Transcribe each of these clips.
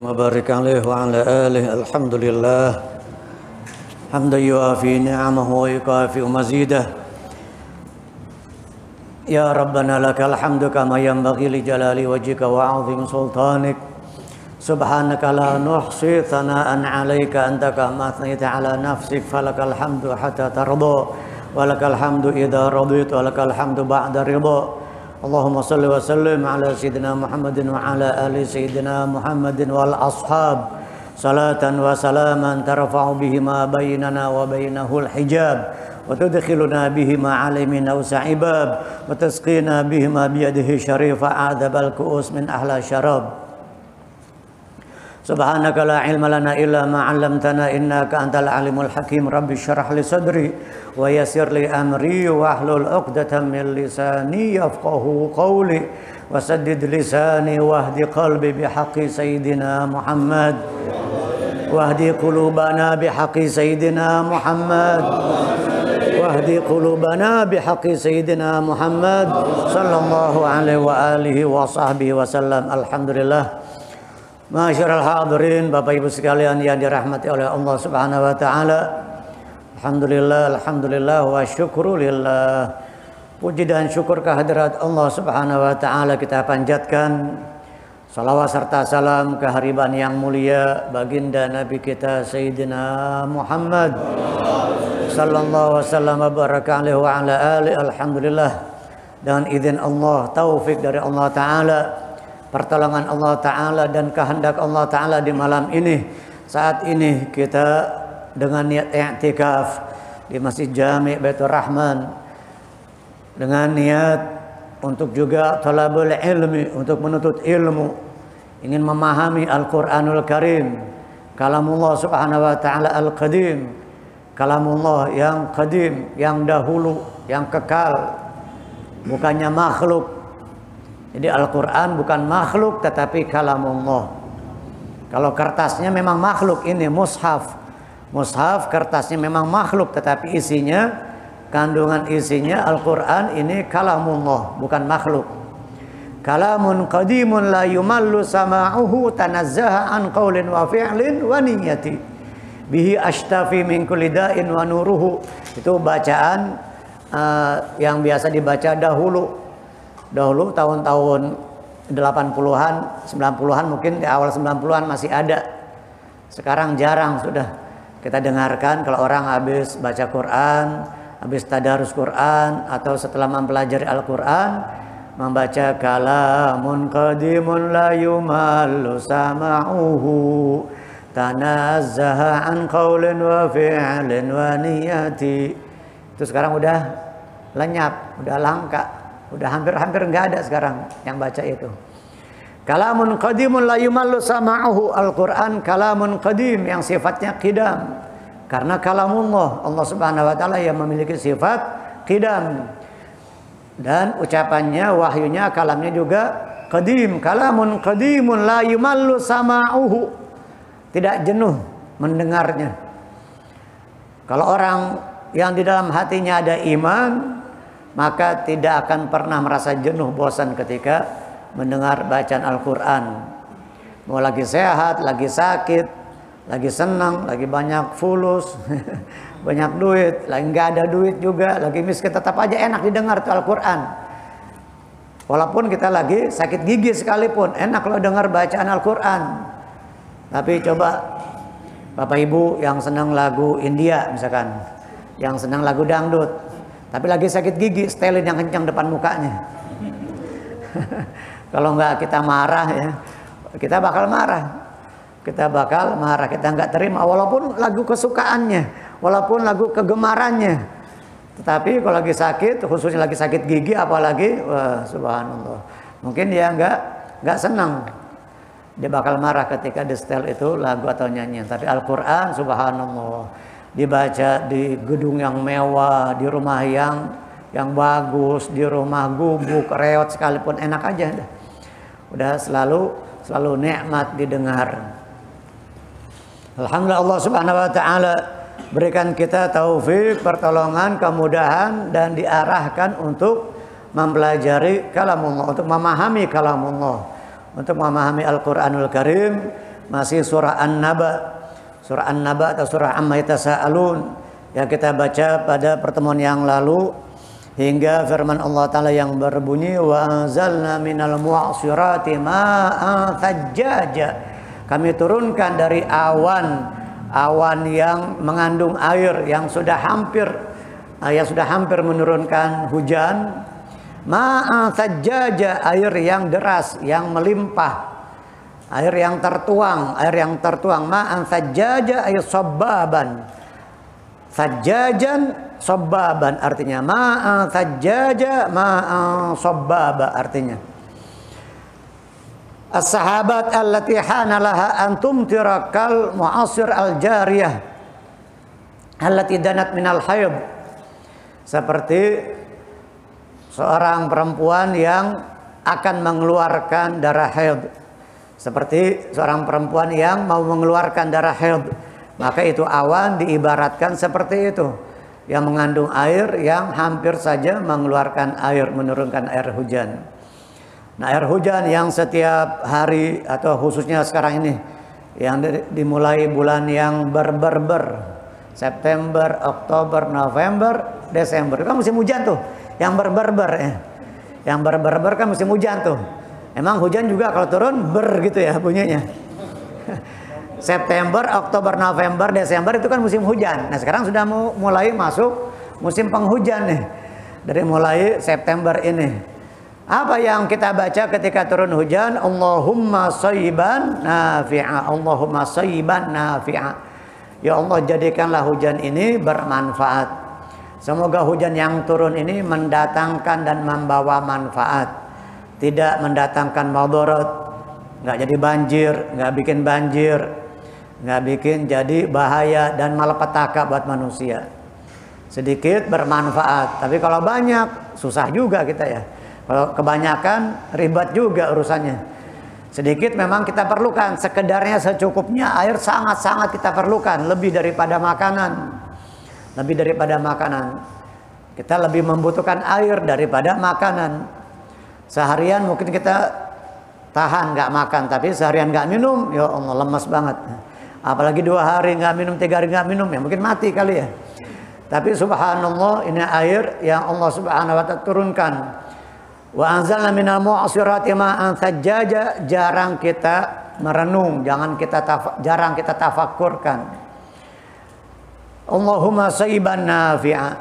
وبارك عليه وعلى آله. الحمد لله حمدا يوافي نعمه ويكافئ مزيده. يا ربنا لك الحمد كما ينبغي لجلال وجهك وعظيم سلطانك. سبحانك لا نحصي ثناء عليك أنت كما أثنيت على نفسك. فلك الحمد حتى ترضى ولك الحمد إذا رضيت ولك الحمد بعد الرضا. اللهم صل وسلم على سيدنا محمد وعلى آل سيدنا محمد والأصحاب صلاة وسلاما ترفع بهما بيننا وبينه الحجاب وتدخلنا بهما على من أوسع باب وتسقينا بهما بيده الشريفة أعذب الكؤوس من أحلى شراب. سبحانك لا علم لنا إلا ما علمتنا إنك أنت العليم الحكيم. رب اشرح لي صدري ويسر لي أمري واحلل عقدة من لساني يفقه قولي وسدد لساني واهد قلبي بحق سيدنا محمد واهد قلوبنا بحق سيدنا محمد واهد قلوبنا بحق سيدنا محمد صلى الله عليه وآله وصحبه وسلم. Alhamdulillah. Masyarul hadirin, Bapak Ibu sekalian yang dirahmati oleh Allah Subhanahu wa taala. Alhamdulillah, alhamdulillah wa syukrulillah. Puji dan syukur kehadirat Allah Subhanahu wa taala kita panjatkan. Salawat serta salam kehariban yang mulia baginda Nabi kita Sayyidina Muhammad sallallahu wasallam wa baraka alaihi wa ala alihi. Alhamdulillah, dengan izin Allah, taufik dari Allah taala, pertolongan Allah Ta'ala dan kehendak Allah Ta'ala di malam ini. Saat ini kita dengan niat i'tikaf di Masjid Jami' Baitur Rahman, dengan niat untuk juga talabul ilmi, untuk menuntut ilmu, ingin memahami Al-Quranul Karim, kalamullah Subhanahu wa Ta'ala Al-Qadim, kalamullah yang qadim, yang dahulu, yang kekal, bukannya makhluk. Jadi Al-Quran bukan makhluk tetapi kalamullah. Kalau kertasnya memang makhluk, ini mushaf. Mushaf kertasnya memang makhluk tetapi isinya, kandungan isinya Al-Quran ini kalamullah, bukan makhluk. Kalamun qadimun la yumallu sama'uhu tanazzaha an qawlin wa fi'lin wa niyati. Bihi ashtafi min kulli da'in wa nuruhu. Itu bacaan yang biasa dibaca dahulu tahun-tahun 80-an, 90-an, mungkin di awal 90-an masih ada. Sekarang jarang sudah kita dengarkan kalau orang habis baca Quran, habis tadarus Quran, atau setelah mempelajari Al-Quran membaca kalamun qadimun la yumallu sama'uhu tanazzaha an qawlin wa fi'lin wa niyati. Itu sekarang udah lenyap, udah langka. Udah hampir nggak ada sekarang yang baca itu. Kalamun qadimun la yumallu sama'uhu. Al-Quran kalamun qadim yang sifatnya qidam. Karena kalamullah, Allah Subhanahu wa taala yang memiliki sifat qidam. Dan ucapannya, wahyunya, kalamnya juga qadim. Kalamun qadimun la yumallu sama'uhu. Tidak jenuh mendengarnya. Kalau orang yang di dalam hatinya ada iman, maka tidak akan pernah merasa jenuh, bosan ketika mendengar bacaan Al-Quran. Mau lagi sehat, lagi sakit, lagi senang, lagi banyak fulus, banyak duit, lagi nggak ada duit juga, lagi miskin, tetap aja enak didengar tuh Al-Quran. Walaupun kita lagi sakit gigi sekalipun, enak kalau dengar bacaan Al-Quran. Tapi coba Bapak Ibu yang senang lagu India misalkan, yang senang lagu dangdut, tapi lagi sakit gigi, setelin yang kencang depan mukanya. Kalau nggak kita marah ya, kita bakal marah. Kita bakal marah, kita nggak terima. Walaupun lagu kesukaannya, walaupun lagu kegemarannya. Tetapi kalau lagi sakit, khususnya lagi sakit gigi, apalagi, wah subhanallah. Mungkin dia nggak senang. Dia bakal marah ketika di setel itu lagu atau nyanyian. Tapi Al-Quran subhanallah, dibaca di gedung yang mewah, di rumah yang bagus, di rumah gubuk, reot sekalipun enak aja. Udah selalu nikmat didengar. Alhamdulillah, Allah Subhanahu wa taala berikan kita taufik, pertolongan, kemudahan, dan diarahkan untuk mempelajari kalamullah, untuk memahami kalamullah, untuk memahami Al-Quranul Karim, masih surah An-Naba. Surah An-Naba atau surah Amma Yatasaalun yang kita baca pada pertemuan yang lalu, hingga firman Allah Ta'ala yang berbunyi wa anzalna minal mu'asirati ma'an thajjaja. Kami turunkan dari awan yang mengandung air yang sudah hampir menurunkan hujan. Ma'an thajjaja, air yang deras, yang melimpah, air yang tertuang. Ma'an thajjaja ay sabbaban. Thajjajan sabbaban artinya ma'an thajjaja ma'an sabbaba artinya. As-sahabat allati hana laha an tumtira kal mu'asir al-jariyah allati danat minal haid. Seperti seorang perempuan yang akan mengeluarkan darah haid. Seperti seorang perempuan yang mau mengeluarkan darah haid. Maka itu awan diibaratkan seperti itu, yang mengandung air yang hampir saja mengeluarkan air, menurunkan air hujan. Nah, air hujan yang setiap hari atau khususnya sekarang ini yang dimulai bulan yang berber, September, Oktober, November, Desember, kan musim hujan tuh, yang berber ya. Yang berber kan musim hujan tuh. Emang hujan juga kalau turun gitu ya bunyinya. September, Oktober, November, Desember itu kan musim hujan. Nah, sekarang sudah mulai masuk musim penghujan nih. Dari mulai September ini. Apa yang kita baca ketika turun hujan? Allahumma shayyiban nafi'a. Allahumma shayyiban nafi'a. Ya Allah, jadikanlah hujan ini bermanfaat. Semoga hujan yang turun ini mendatangkan dan membawa manfaat. Tidak mendatangkan madarat. Nggak jadi banjir, nggak bikin banjir, nggak bikin jadi bahaya dan malapetaka buat manusia. Sedikit bermanfaat, tapi kalau banyak susah juga kita ya. Kalau kebanyakan ribet juga urusannya. Sedikit memang kita perlukan, sekedarnya secukupnya. Air sangat-sangat kita perlukan, lebih daripada makanan. Lebih daripada makanan. Kita lebih membutuhkan air daripada makanan. Seharian mungkin kita tahan nggak makan, tapi seharian nggak minum, ya Allah lemas banget. Apalagi 2 hari nggak minum, 3 hari nggak minum, ya mungkin mati kali ya. Tapi subhanallah, ini air yang Allah subhanahu wa ta'ala turunkan. Wa anzalna minal mu'asirati ma'an thajjaja. Jarang kita merenung, jarang kita tafakkurkan. Allahumma shayyiban nafi'a.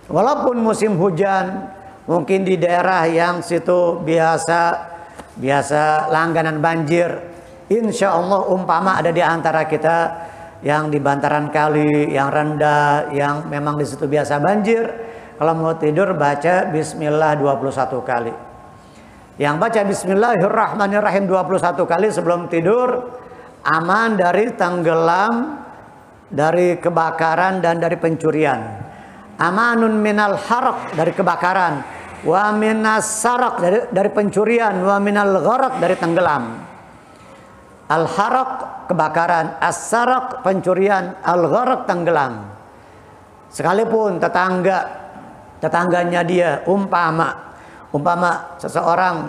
Walaupun musim hujan, mungkin di daerah yang situ biasa langganan banjir, insya Allah umpama ada di antara kita yang di bantaran kali yang rendah, yang memang di situ biasa banjir, kalau mau tidur baca bismillah 21 kali. Yang baca bismillahirrahmanirrahim 21 kali sebelum tidur, aman dari tenggelam, dari kebakaran dan dari pencurian. Amanun minal haraq, dari kebakaran, wa minas saraq, dari pencurian, wa minal gharaq, dari tenggelam. Al-haraq kebakaran, as-saraq pencurian, al-gharaq tenggelam. Sekalipun tetangganya dia umpama seseorang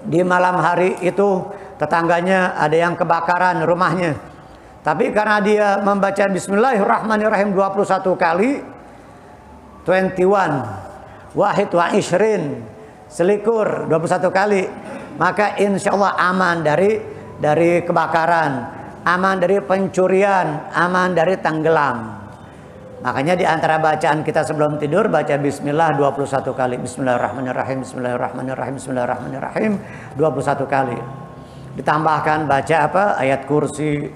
di malam hari itu tetangganya ada yang kebakaran rumahnya, tapi karena dia membaca bismillahirrahmanirrahim 21 kali, 21 wahid wa ishrin, selikur 21 kali, maka insya Allah aman dari kebakaran, aman dari pencurian, aman dari tenggelam. Makanya di antara bacaan kita sebelum tidur baca bismillah 21 kali. Bismillahirrahmanirrahim, bismillahirrahmanirrahim, bismillahirrahmanirrahim 21 kali. Ditambahkan baca apa? Ayat kursi,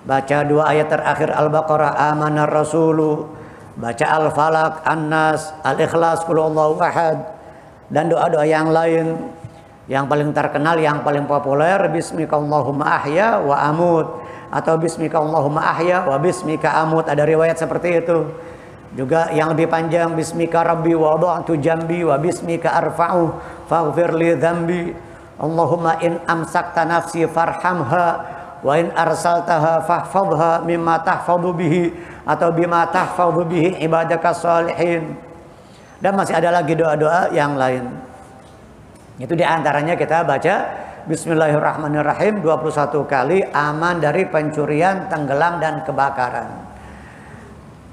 baca 2 ayat terakhir Al-Baqarah, amanar rasulu, baca Al-Falaq, An-Nas, Al-Ikhlas, Qul huwallahu ahad, dan doa-doa yang lain. Yang paling terkenal, yang paling populer, bismika Allahumma ahya wa amut, atau bismika Allahumma ahya wa bismika amut. Ada riwayat seperti itu. Juga yang lebih panjang, bismika rabbi wa wada'tu jambi wa bismika arfa'u faghfir li dzambi. Allahumma in amsakta nafsi farhamha wa in arsaltaha fahfadha mimma tahfadhu bihi, atau bima tahfadhu bihi ibadaka shalihin. Dan masih ada lagi doa-doa yang lain. Itu diantaranya kita baca Bismillahirrahmanirrahim 21 kali, aman dari pencurian, tenggelam dan kebakaran.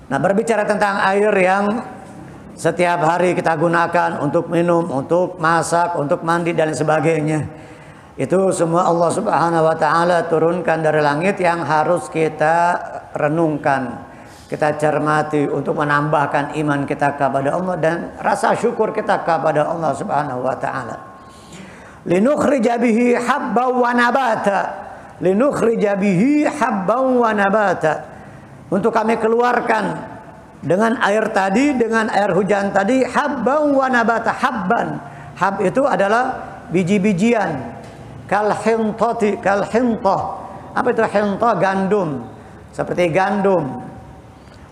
Nah, berbicara tentang air yang setiap hari kita gunakan untuk minum, untuk masak, untuk mandi dan sebagainya. Itu semua Allah Subhanahu wa taala turunkan dari langit yang harus kita renungkan, kita cermati untuk menambahkan iman kita kepada Allah dan rasa syukur kita kepada Allah Subhanahu wa taala. Linukhrija bihi habban wa nabata. Linukhrija bihi habban wa nabata. Untuk kami keluarkan dengan air tadi, dengan air hujan tadi, habban wa nabata. Habban. Hab itu adalah biji-bijian. Kal hintati, kal hintah. Apa itu hintah? Gandum. Seperti gandum.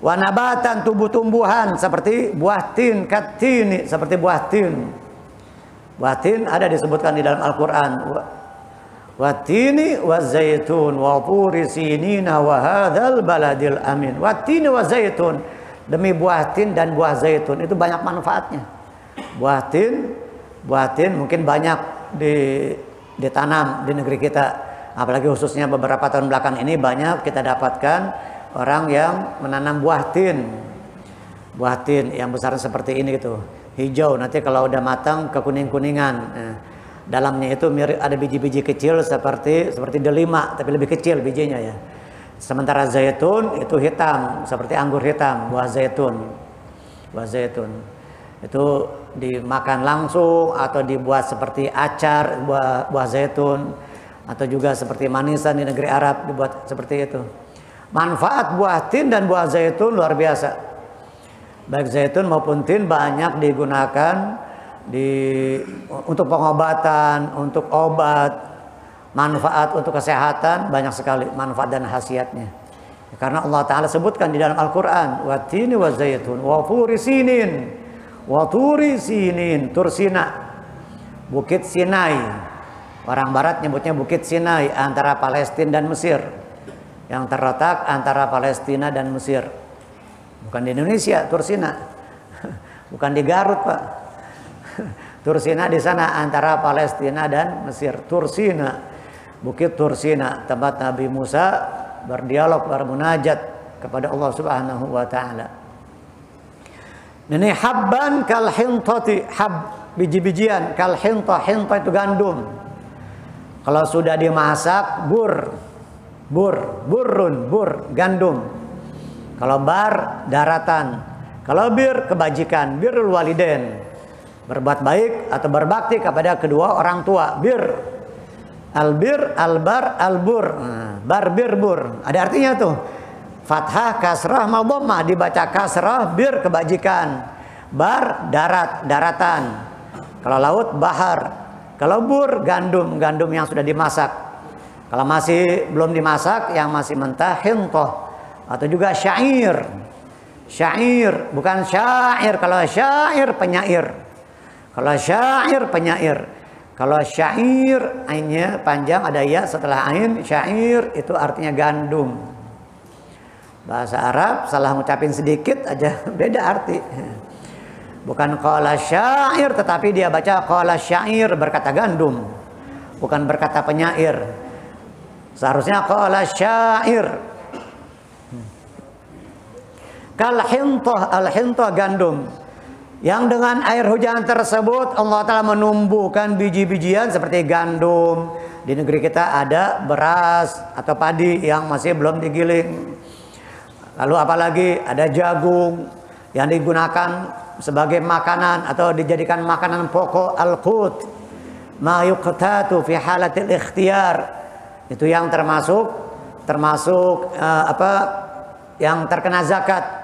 Wanabatan, tumbuh-tumbuhan seperti buah tin, katini, seperti buah tin. Buah tin ada disebutkan di dalam Al-Quran. Watini wa zaitun wa turi sinina wa hadzal baladil amin. Watini wa zaitun, demi buah tin dan buah zaitun itu banyak manfaatnya. Buah tin mungkin banyak ditanam di negeri kita. Apalagi khususnya beberapa tahun belakang ini banyak kita dapatkan orang yang menanam buah tin yang besar seperti ini gitu, hijau, nanti kalau udah matang kekuning-kuningan. Dalamnya itu mirip ada biji-biji kecil seperti delima tapi lebih kecil bijinya ya. Sementara zaitun itu hitam seperti anggur hitam, buah zaitun itu dimakan langsung atau dibuat seperti acar buah zaitun, atau juga seperti manisan di negeri Arab dibuat seperti itu. Manfaat buah tin dan buah zaitun luar biasa. Baik zaitun maupun tin banyak digunakan untuk pengobatan, untuk obat, manfaat untuk kesehatan banyak sekali manfaat dan khasiatnya. Karena Allah Ta'ala sebutkan di dalam Al-Quran, watini wa zaitun wa turi sinin, wa turi sinin, Tursina, Bukit Sinai. Orang Barat nyebutnya Bukit Sinai, antara Palestina dan Mesir, yang terletak antara Palestina dan Mesir. Bukan di Indonesia, Tursina. Bukan di Garut, Pak. Tursina di sana antara Palestina dan Mesir. Tursina, Bukit Tursina, tempat Nabi Musa berdialog, bermunajat kepada Allah Subhanahu wa taala. Ini habban kal hintati, hab biji-bijian, kal hintah, hintah itu gandum. Kalau sudah dimasak bur gandum. Kalau bar daratan. Kalau bir kebajikan, birrul walidain, berbuat baik atau berbakti kepada kedua orang tua. Bir, albir, albar, albur. Bar, bir, bur. Ada artinya tuh. Fathah, kasrah, madhammah, dibaca kasrah, bir kebajikan. Bar darat, daratan. Kalau laut bahar. Kalau bur gandum, gandum yang sudah dimasak. Kalau masih belum dimasak, yang masih mentah, hintoh. Atau juga syair. Syair, bukan syair. Kalau syair, penyair. Kalau syair, penyair. Kalau syair, ainnya panjang, ada ya setelah ain. Syair itu artinya gandum. Bahasa Arab, salah ngucapin sedikit aja, beda arti. Bukan qala syair, tetapi dia baca qala syair, berkata gandum. Bukan berkata penyair. Seharusnya qala syair. Kal hintah, al hintah gandum. Yang dengan air hujan tersebut Allah Ta'ala menumbuhkan biji-bijian seperti gandum. Di negeri kita ada beras atau padi yang masih belum digiling. Lalu apalagi ada jagung yang digunakan sebagai makanan atau dijadikan makanan pokok, al-qut. Ma yuqtatu fi halatil ikhtiyar. Itu yang termasuk yang terkena zakat.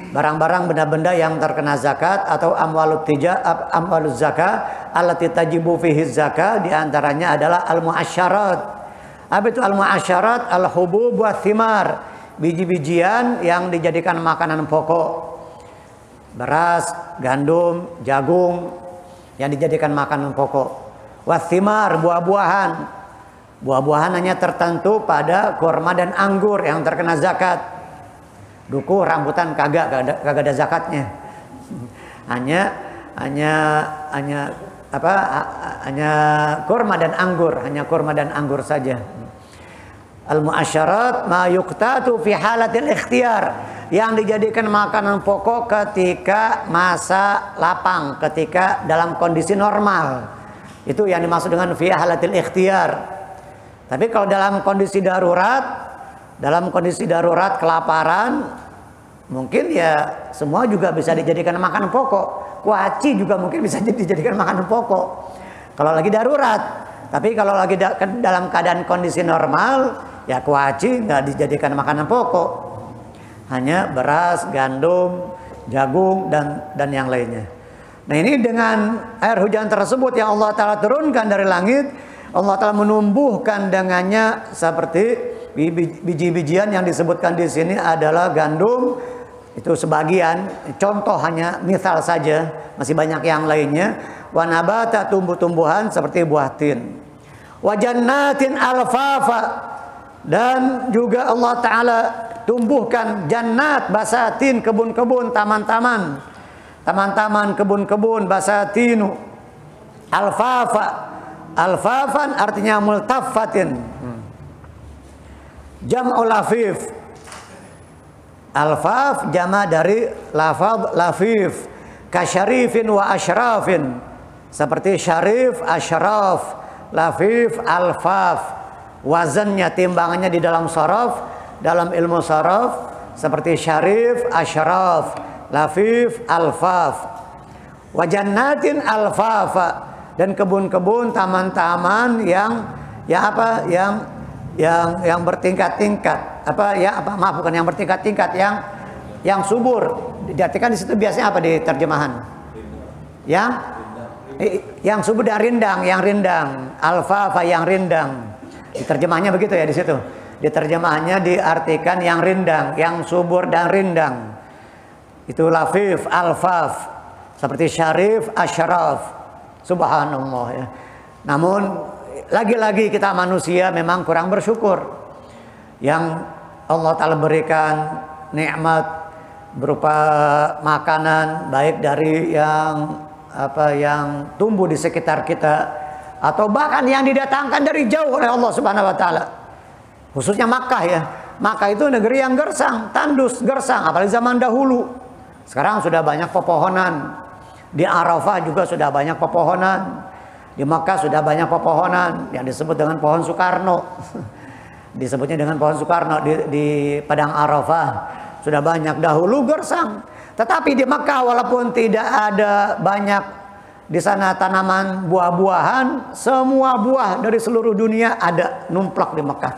Barang-barang benda-benda yang terkena zakat atau amwaluz zakah allati tajibu fihi zakah, di antaranya adalah al-mu'asyarat. Apa itu al-mu'asyarat? Al-hubub wa thimar, biji-bijian yang dijadikan makanan pokok. Beras, gandum, jagung yang dijadikan makanan pokok. Wa thimar, buah-buahan. Buah-buahan hanya tertentu pada kurma dan anggur yang terkena zakat. Duku, rambutan kagak ada zakatnya. Hanya hanya kurma dan anggur, saja. Al-mu'asyarat ma yuqtatu fi halatil ikhtiyar, yang dijadikan makanan pokok ketika masa lapang, ketika dalam kondisi normal. Itu yang dimaksud dengan fi halatil ikhtiyar. Tapi kalau dalam kondisi darurat kelaparan, mungkin ya semua juga bisa dijadikan makanan pokok. Kuaci juga mungkin bisa dijadikan makanan pokok kalau lagi darurat. Tapi kalau lagi dalam keadaan kondisi normal, ya kuaci nggak dijadikan makanan pokok. Hanya beras, gandum, jagung, dan yang lainnya. Nah, ini dengan air hujan tersebut yang Allah Ta'ala turunkan dari langit, Allah Ta'ala menumbuhkan dengannya seperti biji-bijian yang disebutkan di sini adalah gandum. Itu sebagian, contoh hanya misal saja, masih banyak yang lainnya. Wa nabata, tumbuh-tumbuhan seperti buah tin. Wa jannatin alfafa, dan juga Allah Ta'ala tumbuhkan jannat, basatin, kebun-kebun, taman-taman, kebun-kebun, basatinu, alfafa. Alfafan artinya multaffatin, jam'ul lafif. Alfaf jama dari lafaz lafif, kasyarifin wa asyrafin, seperti syarif, asyraf, lafif, alfaf. Wazannya, timbangannya di dalam saraf, dalam ilmu saraf, seperti syarif, asyraf, lafif, alfaf. Wa jannatin alfafa, dan kebun-kebun, taman-taman yang bertingkat-tingkat, bukan yang bertingkat-tingkat, yang subur. Diartikan di situ biasanya apa di terjemahan? Yang subur dan rindang, alfafa, yang rindang. Diterjemahnya begitu ya di situ. Diterjemahannya diartikan yang rindang, yang subur dan rindang. Itu lafif, alfaf, seperti syarif, asyraf. Subhanallah ya. Namun lagi-lagi kita manusia memang kurang bersyukur. Yang Allah Ta'ala berikan nikmat berupa makanan, baik dari yang tumbuh di sekitar kita, atau bahkan yang didatangkan dari jauh oleh Allah Subhanahu wa Ta'ala. Khususnya Makkah ya. Makkah itu negeri yang gersang, tandus, gersang, apalagi zaman dahulu. Sekarang sudah banyak pepohonan. Di Arafah juga sudah banyak pepohonan. Di Makkah sudah banyak pepohonan yang disebut dengan pohon Soekarno. Disebutnya dengan pohon Soekarno di Padang Arafah. Sudah banyak, dahulu gersang. Tetapi di Makkah walaupun tidak ada banyak di sana tanaman buah-buahan, semua buah dari seluruh dunia ada numplak di Makkah.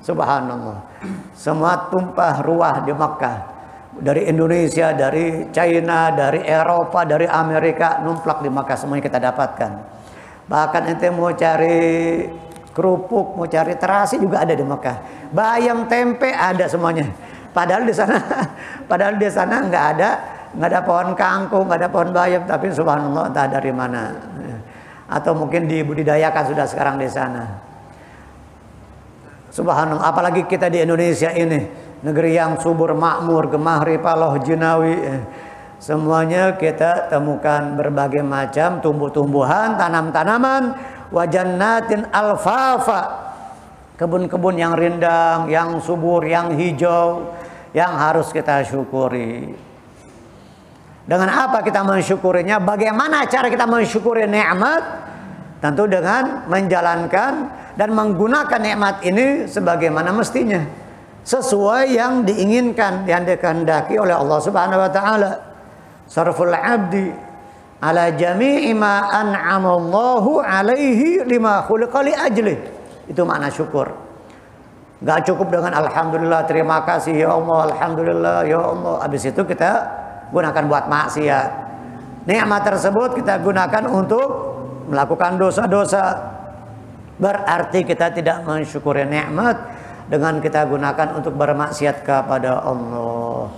Subhanallah. Semua tumpah ruah di Makkah. Dari Indonesia, dari China, dari Eropa, dari Amerika, numplak di Makkah, semuanya kita dapatkan. Bahkan ente mau cari kerupuk, mau cari terasi juga ada di Makkah. Bayam, tempe ada semuanya. Padahal di sana nggak ada pohon kangkung, nggak ada pohon bayam, tapi subhanallah entah dari mana. Atau mungkin dibudidayakan sudah sekarang di sana. Subhanallah, apalagi kita di Indonesia ini. Negeri yang subur, makmur, gemah ripaloh, jinawi. Semuanya kita temukan berbagai macam tumbuh-tumbuhan, tanam-tanaman. Wajannatin alfafa, kebun-kebun yang rindang, yang subur, yang hijau, yang harus kita syukuri. Dengan apa kita mensyukurinya? Bagaimana cara kita mensyukuri nikmat? Tentu dengan menjalankan dan menggunakan nikmat ini sebagaimana mestinya. Sesuai yang diinginkan, yang dikehendaki oleh Allah Subhanahu wa Ta'ala. Sarful abdi ala jami'i ma an'amallahu alaihi lima khuliqa li ajlih. Itu makna syukur. Gak cukup dengan alhamdulillah, terima kasih ya Allah, alhamdulillah ya Allah. Habis itu kita gunakan buat maksiat. Nikmat tersebut kita gunakan untuk melakukan dosa-dosa. Berarti kita tidak mensyukuri nikmat dengan kita gunakan untuk bermaksiat kepada Allah.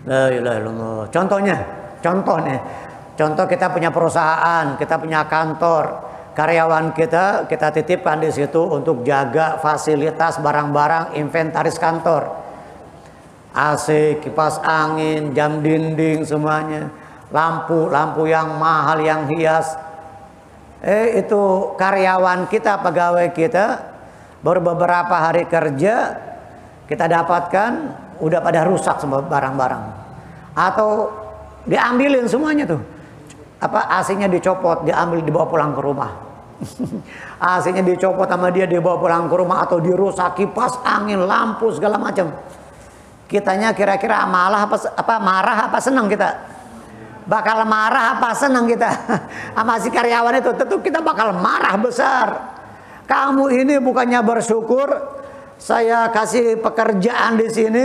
La ilaha illallah. Contoh kita punya perusahaan, kita punya kantor, karyawan kita titipkan di situ untuk jaga fasilitas barang-barang inventaris kantor. AC, kipas angin, jam dinding semuanya. lampu yang mahal, yang hias. Itu karyawan kita, pegawai kita, baru beberapa hari kerja kita dapatkan udah pada rusak semua barang-barang, atau diambilin semuanya tuh. AC-nya dicopot, diambil, dibawa pulang ke rumah. AC-nya dicopot sama dia, dibawa pulang ke rumah, atau dirusak kipas angin, lampu, segala macam. Kitanya kira-kira marah apa senang kita? Bakal marah apa senang kita? Sama si karyawan itu tentu kita bakal marah besar. Kamu ini bukannya bersyukur saya kasih pekerjaan di sini.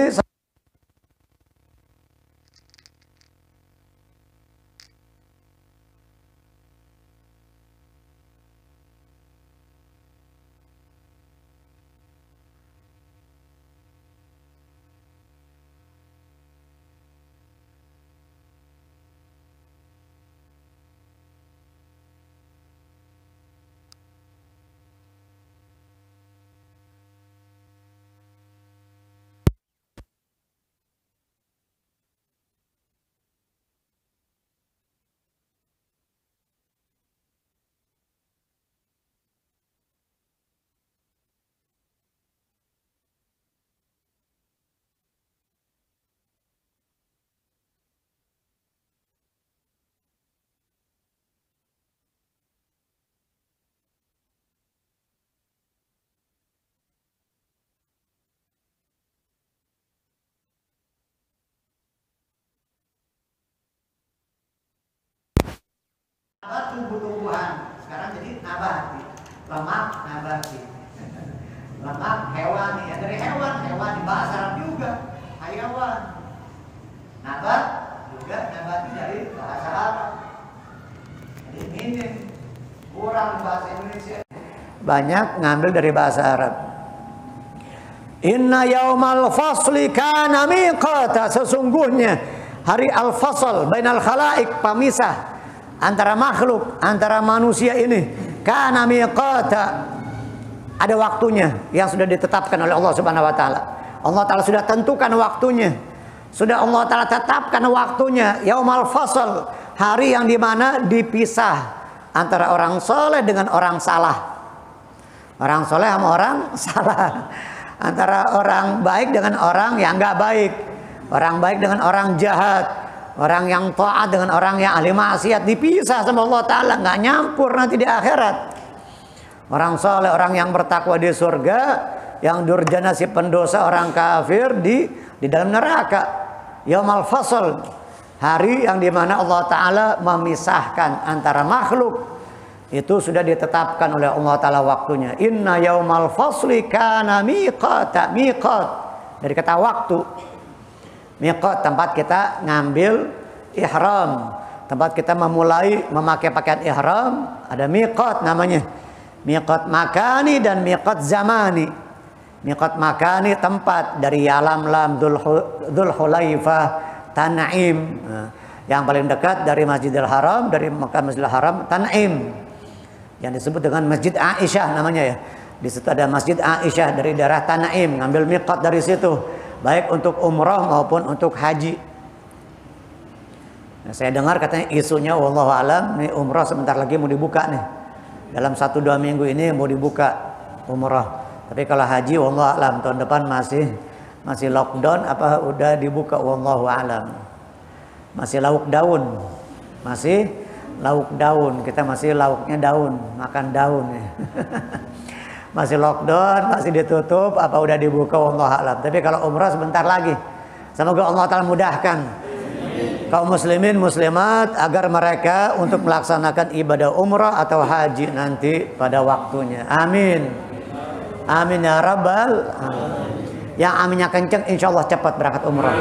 Tumbuh-tumbuhan sekarang jadi nabati, lemak nabati, lemak hewani, ya dari hewan bahasa Arab juga hayawan, nabat juga nabati dari bahasa Arab. Jadi minim, kurang bahasa Indonesia, banyak ngambil dari bahasa Arab. Inna yaumal fasli kana miqata, sesungguhnya hari al-fasl bainal khalaik, pamisah antara makhluk, antara manusia ini, kana miqata, ada waktunya yang sudah ditetapkan oleh Allah Subhanahu wa taala. Allah taala sudah tentukan waktunya. Sudah Allah taala tetapkan waktunya, yaumal fasl, hari yang dimana dipisah antara orang soleh dengan orang salah. Orang soleh sama orang salah. Antara orang baik dengan orang yang enggak baik. Orang baik dengan orang jahat. Orang yang taat dengan orang yang ahli maksiat, dipisah sama Allah Ta'ala, nggak nyampur nanti di akhirat. Orang soleh, orang yang bertakwa di surga, yang durjana si pendosa, orang kafir di dalam neraka. Yaumal fasl, hari yang dimana Allah Ta'ala memisahkan antara makhluk, itu sudah ditetapkan oleh Allah Ta'ala waktunya. Inna yaumal fasli kana miqata, miqat dari kata waktu. Miqat, tempat kita ngambil ihram, tempat kita memulai memakai pakaian ihram, ada miqat namanya. Miqat makani dan miqat zamani. Miqat makani tempat, dari Yalam Lam, Dzul Hulaifah, Tan'im. Yang paling dekat dari Masjidil Haram, dari Mekah Masjidil Haram, Tan'im. Yang disebut dengan Masjid Aisyah namanya ya. Di situ ada Masjid Aisyah, dari daerah Tan'im, ngambil miqat dari situ. Baik untuk umrah maupun untuk haji. Nah, saya dengar katanya isunya wallahu alam, nih umrah sebentar lagi mau dibuka nih. Dalam 1-2 minggu ini mau dibuka umrah. Tapi kalau haji wallahu alam, tahun depan masih lockdown apa udah dibuka wallahu alam. Masih lauk daun. Masih lauk daun. Kita masih lauknya daun, makan daun ya. Masih lockdown, masih ditutup, apa udah dibuka wallahu alam. Tapi kalau umrah sebentar lagi. Semoga Allah Ta'ala mudahkan kaum muslimin muslimat agar mereka untuk melaksanakan ibadah umrah atau haji nanti pada waktunya. Amin. Amin ya rabbal alamin. Yang aminnya kenceng insya Allah cepat berangkat umrah.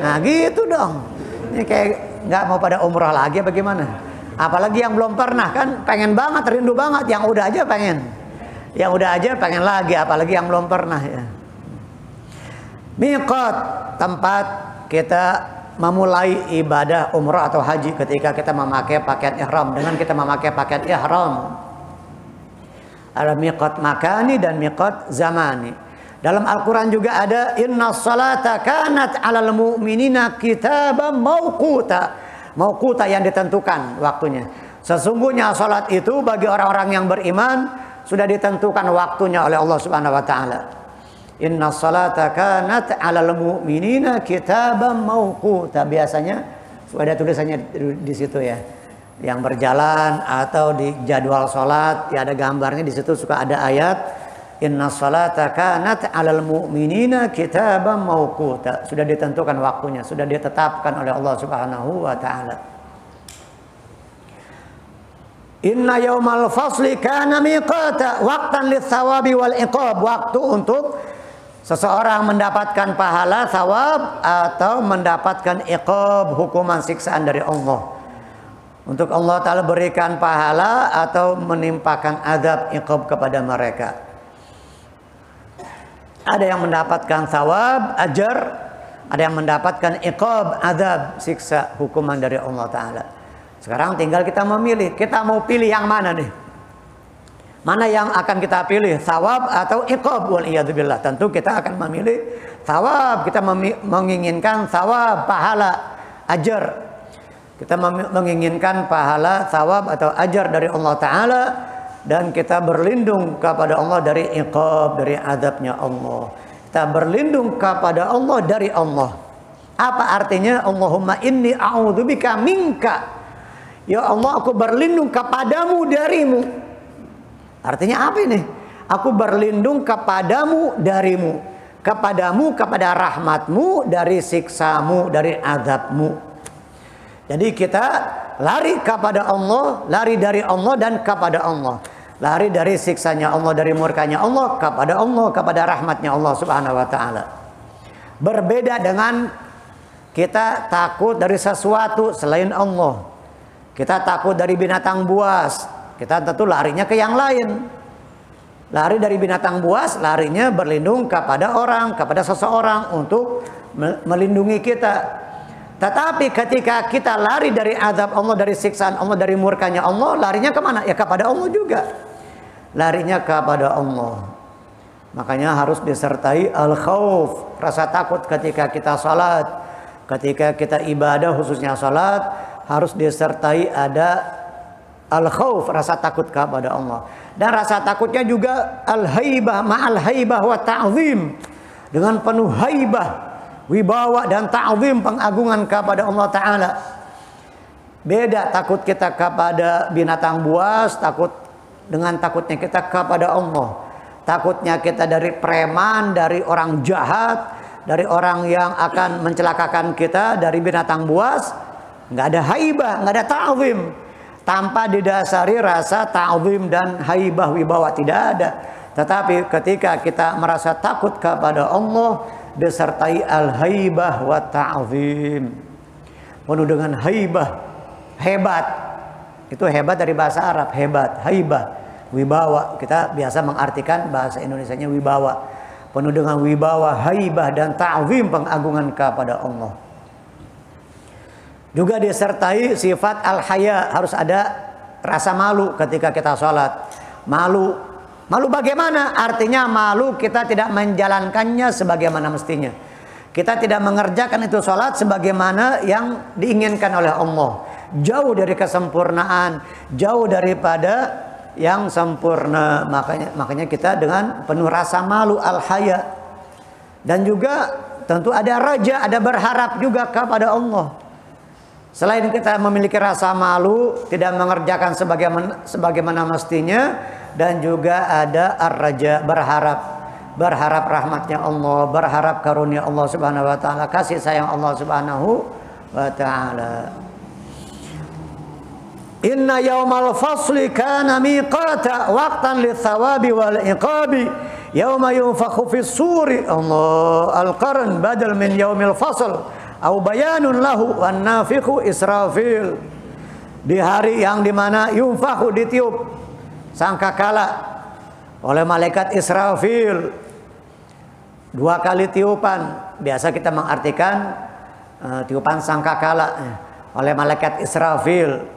Nah gitu dong. Ini kayak nggak mau pada umrah lagi bagaimana? Apalagi yang belum pernah, kan pengen banget, rindu banget. Yang udah aja pengen. Yang udah aja pengen lagi, apalagi yang belum pernah ya. Miqat, tempat kita memulai ibadah umrah atau haji ketika kita memakai pakaian ihram. Dengan kita memakai pakaian ihram, ada miqat makani dan miqat zamani. Dalam Al-Quran juga ada inna salata kanat alal mu'minina kitaban mawquta. Mauquta yang ditentukan waktunya. Sesungguhnya salat itu bagi orang-orang yang beriman sudah ditentukan waktunya oleh Allah Subhanahu wa taala. Inna salata kanat 'alal mu'minina kitaban mauquta. Biasanya sudah ada tulisannya di situ ya. Yang berjalan atau di jadwal salat, ya ada gambarnya di situ, suka ada ayat inna salata kanat 'alal mu'minina kitaban mauquta. Sudah ditentukan waktunya, sudah ditetapkan oleh Allah Subhanahu wa taala. Inna yaumal fasli kana miqata waqtan lis-sawabi wal iqab. Waktu untuk seseorang mendapatkan pahala thawab atau mendapatkan iqab, hukuman siksaan dari Allah. Untuk Allah Ta'ala berikan pahala atau menimpakan azab iqab kepada mereka. Ada yang mendapatkan thawab, ajar, ada yang mendapatkan iqab, azab, siksa, hukuman dari Allah Ta'ala. Sekarang tinggal kita memilih, kita mau pilih yang mana nih? Mana yang akan kita pilih, thawab atau iqab? Waliyadzubillah. Tentu kita akan memilih thawab. Kita menginginkan thawab, pahala, ajar. Kita menginginkan pahala, thawab atau ajar dari Allah Ta'ala. Dan kita berlindung kepada Allah dari iqab, dari azabnya Allah. Kita berlindung kepada Allah dari Allah. Apa artinya? Allahumma inni a'udzubika minka. Ya Allah, aku berlindung kepadamu darimu. Artinya apa ini? Aku berlindung kepadamu darimu. Kepadamu, kepada rahmatmu, dari siksamu, dari azabmu. Jadi kita lari kepada Allah, lari dari Allah dan kepada Allah. Lari dari siksanya Allah, dari murkanya Allah, kepada rahmatnya Allah Subhanahu wa taala. Berbeda dengan kita takut dari sesuatu selain Allah. Kita takut dari binatang buas. Kita tentu larinya ke yang lain. Lari dari binatang buas, larinya berlindung kepada orang, kepada seseorang untuk melindungi kita. Tetapi ketika kita lari dari azab Allah, dari siksaan Allah, dari murkanya Allah, larinya kemana? Ya kepada Allah juga. Larinya kepada Allah. Makanya harus disertai al-khauf, rasa takut ketika kita salat. Ketika kita ibadah, khususnya salat, harus disertai ada al-khauf, rasa takut kepada Allah. Dan rasa takutnya juga al-haibah, ma'al haibah wa ta'zim. Dengan penuh haibah, wibawa dan ta'zim, pengagungan kepada Allah Ta'ala. Beda takut kita kepada binatang buas, dengan takutnya kita kepada Allah. Takutnya kita dari preman, dari orang jahat, dari orang yang akan mencelakakan kita, dari binatang buas. Nggak ada haibah, nggak ada ta'zim. Tanpa didasari rasa ta'zim dan haibah wibawa, tidak ada. Tetapi ketika kita merasa takut kepada Allah, disertai al-haibah wa ta'zim. Penuh dengan haibah, hebat. Itu hebat dari bahasa Arab, hebat, haibah, wibawa. Kita biasa mengartikan bahasa Indonesianya wibawa. Penuh dengan wibawa, haibah dan ta'zim, pengagungan kepada Allah. Juga disertai sifat al-haya, harus ada rasa malu ketika kita sholat. Malu. Malu bagaimana? Artinya malu kita tidak menjalankannya sebagaimana mestinya. Kita tidak mengerjakan itu sholat sebagaimana yang diinginkan oleh Allah. Jauh dari kesempurnaan, jauh daripada yang sempurna. Makanya kita dengan penuh rasa malu, al-haya. Dan juga tentu ada raja, ada berharap juga kepada Allah. Selain kita memiliki rasa malu, tidak mengerjakan sebagaimana mestinya, dan juga ada ar-raja, berharap rahmatnya Allah, berharap karunia Allah Subhanahu wa taala, kasih sayang Allah Subhanahu wa taala. Inna yaumal fasli kana miqata waqtan lis-sawabi wal iqabi yauma yunfakhu fis-suri. Allah al-qarn badal min yaumil fasl au bayanun lahu wan nafikhu Israfil. Di hari yang dimana yunfakhu, ditiup sangkakala oleh malaikat Israfil. 2 kali tiupan. Biasa kita mengartikan tiupan sangkakala oleh malaikat Israfil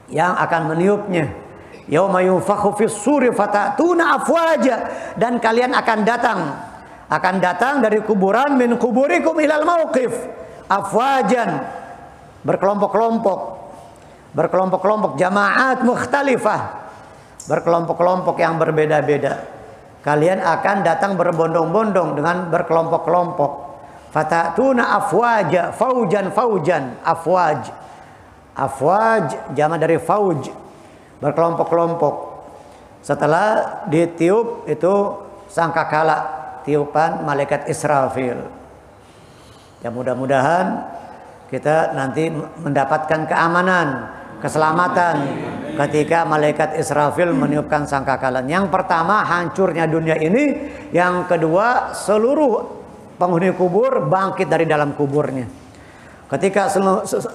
yang akan meniupnya. Yauma yunfakhu fis-suri fatatuna afwaja, dan kalian akan datang dari kuburan, min kuburikum ilal mauqif afwajan, berkelompok-kelompok, jamaat mukhtalifah, berkelompok-kelompok yang berbeda-beda. Kalian akan datang berbondong-bondong dengan berkelompok-kelompok. Fatatuna afwaja, faujan, afwaj jama dari fauj, berkelompok-kelompok. Setelah ditiup itu sangkakala, tiupan malaikat Israfil. Ya mudah-mudahan kita nanti mendapatkan keamanan, keselamatan ketika malaikat Israfil meniupkan sangkakala. Yang pertama hancurnya dunia ini, yang kedua seluruh penghuni kubur bangkit dari dalam kuburnya. Ketika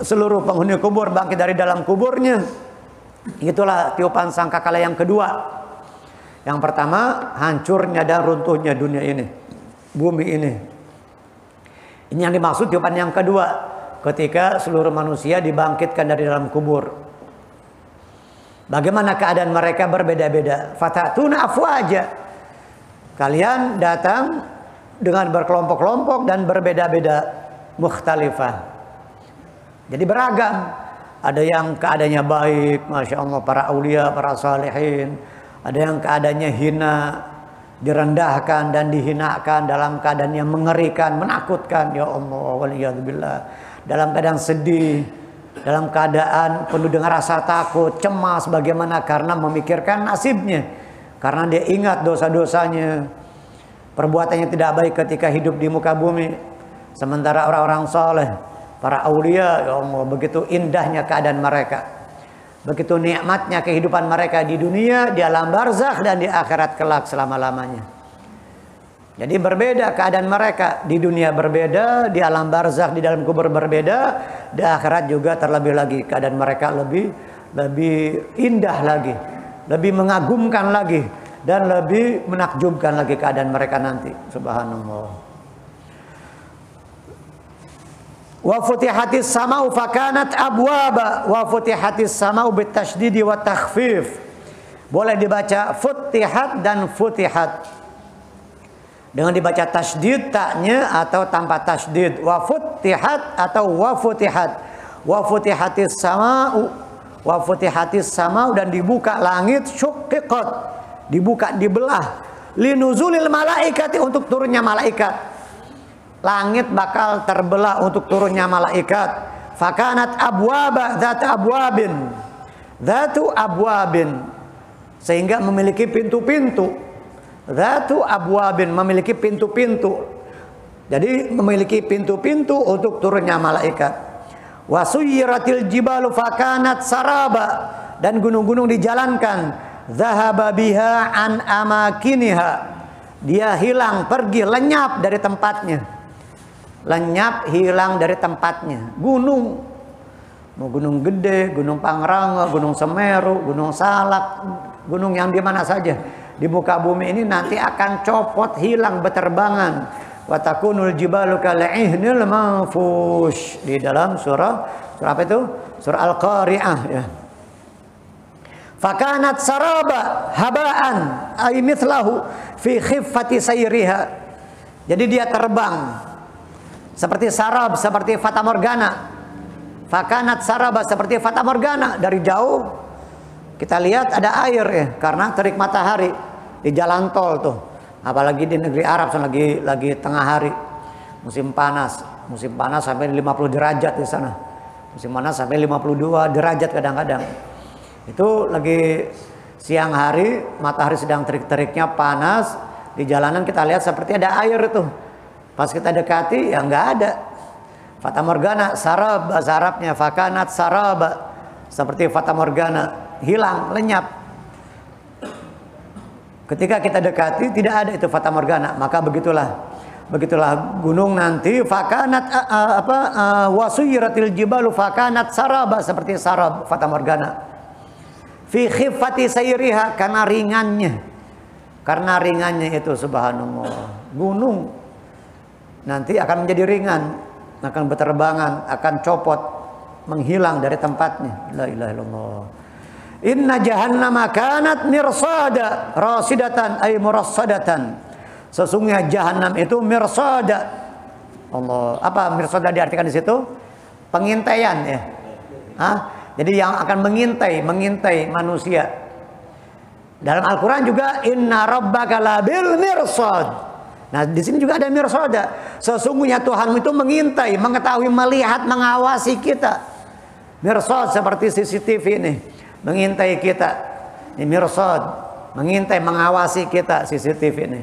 seluruh penghuni kubur bangkit dari dalam kuburnya, itulah tiupan sangkakala yang kedua. Yang pertama hancurnya dan runtuhnya dunia ini, bumi ini. Ini yang dimaksud tiupan yang kedua, ketika seluruh manusia dibangkitkan dari dalam kubur. Bagaimana keadaan mereka berbeda-beda. Fatatuna afwaja, kalian datang dengan berkelompok-kelompok dan berbeda-beda, mukhtalifah. Jadi beragam. Ada yang keadaannya baik, masya Allah, para aulia, para salihin. Ada yang keadaannya hina, direndahkan dan dihinakan dalam keadaan yang mengerikan, menakutkan. Ya Allah, waliyadzubillah. Dalam keadaan sedih, dalam keadaan penuh dengan rasa takut, cemas, bagaimana, karena memikirkan nasibnya, karena dia ingat dosa-dosanya, perbuatannya tidak baik ketika hidup di muka bumi. Sementara orang-orang soleh, para aulia, ya Allah, begitu indahnya keadaan mereka, begitu nikmatnya kehidupan mereka di dunia, di alam barzakh dan di akhirat kelak selama-lamanya. Jadi berbeda keadaan mereka, di dunia berbeda, di alam barzakh, di dalam kubur berbeda, di akhirat juga terlebih lagi keadaan mereka lebih indah lagi, lebih mengagumkan lagi, dan lebih menakjubkan lagi keadaan mereka nanti. Subhanallah. Wa futihatis samau fakanat abwaba, wa futihatis samau bitasydidi wa takhfif. Boleh dibaca futihat dan futihat dengan dibaca tasydid taknya atau tanpa tasydid. Wa futihat atau wa futihat. Wa futihatis samau, wa futihatis samau, dan dibuka langit, syuqiqat, dibuka, dibelah, linuzulil malaikati, untuk turunnya malaikat. Langit bakal terbelah untuk turunnya malaikat. Fakanat abwaba dzatu abwabin, dzatu abwabin, sehingga memiliki pintu-pintu. Dzatu abwabin, memiliki pintu-pintu. Jadi memiliki pintu-pintu untuk turunnya malaikat. Wasuyiratil jibalu fakanat saraba, dan gunung-gunung dijalankan. Zahaba biha an amakiniha, dia hilang, pergi, lenyap dari tempatnya. Lenyap, hilang dari tempatnya. Gunung, mau gunung gede, gunung Pangrango, gunung Semeru, gunung Salak, gunung yang di mana saja di muka bumi ini nanti akan copot, hilang, beterbangan. Wa takunul jibalu kal'ihnil manfush, di dalam surah apa itu? Surah Al-Qari'ah, ya. Fakanat saraba habaan ay mithlahu fi khiffati sayriha. Jadi dia terbang seperti sarab, seperti fata morgana. Fakanat saraba, seperti fata morgana. Dari jauh kita lihat ada air, ya, karena terik matahari di jalan tol tuh. Apalagi di negeri Arab lagi tengah hari, musim panas sampai 50 derajat di sana. Musim panas sampai 52 derajat kadang-kadang. Itu lagi siang hari, matahari sedang terik-teriknya, panas. Di jalanan kita lihat seperti ada air itu. Pas kita dekati, ya nggak ada. Fata morgana, sarab bahasa Arabnya, fakanat saraba, seperti fata morgana, hilang, lenyap. Ketika kita dekati, tidak ada itu fata morgana. Maka begitulah gunung nanti, fakanat wasuyiratil jibalu fakanat saraba, seperti sarab, fata morgana. Fi khiffati sayriha, karena ringannya itu, subhanallah. Gunung nanti akan menjadi ringan, akan berterbangan, akan copot, menghilang dari tempatnya. La ilaha illallah. Inna jahannama kanat mirsada rasidatan ay murassadatan. Sesungguhnya jahannam itu mirsada. Allah, apa mirsada diartikan di situ? Pengintaian ya. Jadi yang akan mengintai manusia. Dalam Al-Quran juga inna rabbaka labil mirsad. Nah di sini juga ada mirsada. Sesungguhnya Tuhanmu itu mengintai, mengetahui, melihat, mengawasi kita. Mirsad seperti CCTV ini, mengintai kita. Ini mirsad, mengintai, mengawasi kita CCTV ini.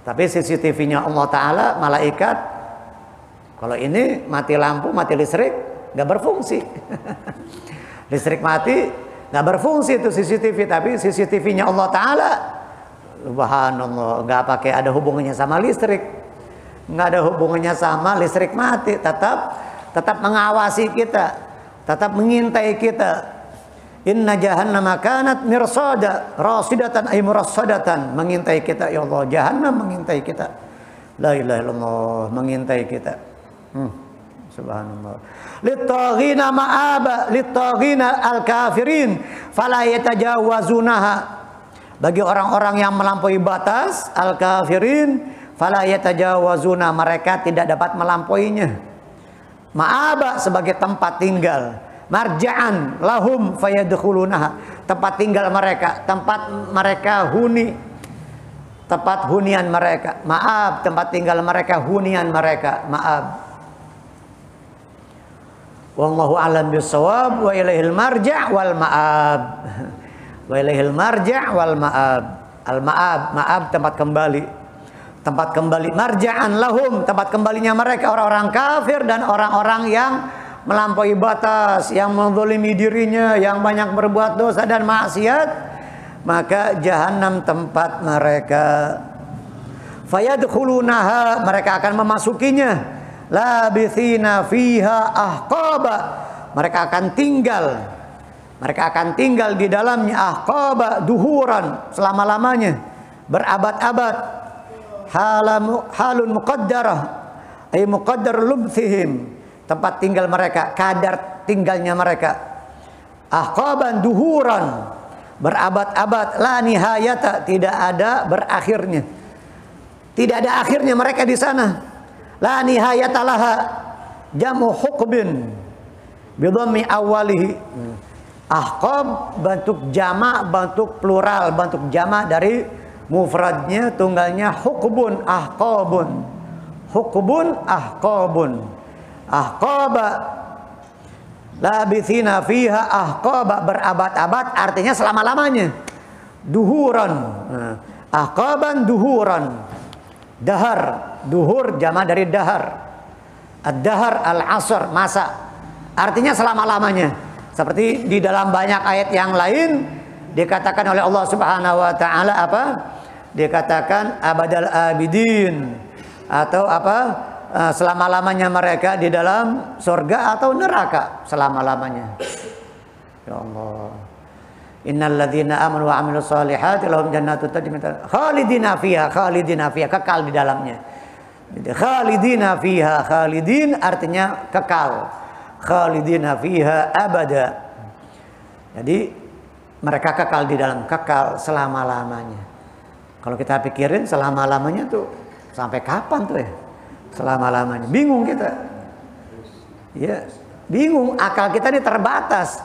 Tapi CCTV-nya Allah Ta'ala, malaikat, kalau ini mati lampu, mati listrik, nggak berfungsi. Listrik mati, nggak berfungsi itu CCTV. Tapi CCTV-nya Allah Ta'ala, subhanallah, nggak pakai ada hubungannya sama listrik, nggak ada hubungannya sama listrik mati, tetap mengawasi kita, tetap mengintai kita. Inna jahannama kanat mirsada rasidatan ay murassadatan, mengintai kita ya Allah. Jahannam mengintai kita, la ilaha illallah, mengintai kita. Subhanallah. Littaghina ma'aba, littaghina al-kafirin fala yatajawazunaha, bagi orang-orang yang melampaui batas, al-kafirin fala yatajawazuna, mereka tidak dapat melampauinya. Ma'aba sebagai tempat tinggal, marja'an lahum fayadkhulunaha, tempat tinggal mereka, tempat mereka huni, tempat hunian mereka. Ma'ab, tempat tinggal mereka, hunian mereka. Ma'ab. Wallahu a'lam bissawab wa ilaihil marja' wal ma'ab. Wa ilaihil marja' wal ma'ab. Al-ma'ab, ma'ab tempat kembali. Tempat kembali, marja'an lahum, tempat kembalinya mereka, orang-orang kafir dan orang-orang yang melampaui batas, yang menzalimi dirinya, yang banyak berbuat dosa dan maksiat, maka jahanam tempat mereka. Fayadkhulunaha, mereka akan memasukinya. Labithina fiha ahqaba, mereka akan tinggal di dalamnya. Ahqaba, duhuran, selama-lamanya, berabad-abad. Halun muqaddarah ay muqaddar lubthihim, tempat tinggal mereka, kadar tinggalnya mereka. Ahqaban duhuran, berabad-abad. La nihayata, tidak ada berakhirnya, tidak ada akhirnya mereka di sana. La nihayata laha, jamu hukbin bidhammi awalihi. Ahqab bentuk jamak, bentuk plural, bentuk jamak dari mufradnya, tunggalnya hukbun, ahqabun. Hukbun, ahqabun. Ahqaba, labithina fiha ahqaba, berabad-abad, artinya selama-lamanya. Duhuran, ahqaban duhuran. Dahar, duhur jama dari dahar. Ad-dahar al-asr, masa, artinya selama-lamanya. Seperti di dalam banyak ayat yang lain dikatakan oleh Allah Subhanahu wa taala apa? Dikatakan abadal abidin, atau apa? Selama-lamanya mereka di dalam surga atau neraka, selama-lamanya. Ya Allah. Innal ladzina amanu wa amilus solihati lahum jannatut tajri min tahtiha khalidina fiha, kekal di dalamnya. Jadi khalidina fiha, khalidin artinya kekal. Khalidina fiha abada. Jadi mereka kekal di dalam, kekal selama-lamanya. Kalau kita pikirin selama-lamanya tuh sampai kapan tuh ya? Selama-lamanya. Bingung kita. Ya, bingung, akal kita ini terbatas.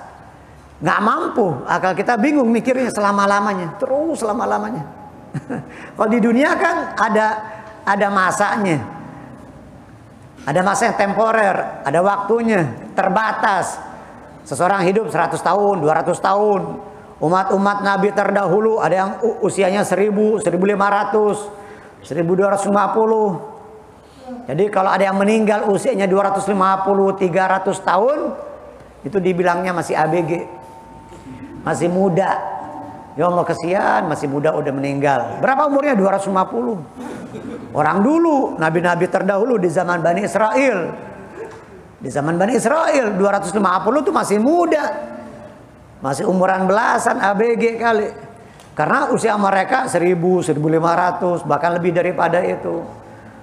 Nggak mampu, akal kita bingung mikirnya selama-lamanya, terus selama-lamanya. Kalau di dunia kan ada masanya. Ada masa yang temporer, ada waktunya, terbatas. Seseorang hidup 100 tahun, 200 tahun. Umat-umat Nabi terdahulu ada yang usianya 1000, 1500, 1250. Jadi kalau ada yang meninggal usianya 250, 300 tahun, itu dibilangnya masih ABG. Masih muda. Ya Allah kesian, masih muda udah meninggal. Berapa umurnya? 250. Orang dulu, nabi-nabi terdahulu di zaman Bani Israel. Di zaman Bani Israel 250 itu masih muda. Masih umuran belasan, ABG kali. Karena usia mereka 1000, 1500, bahkan lebih daripada itu.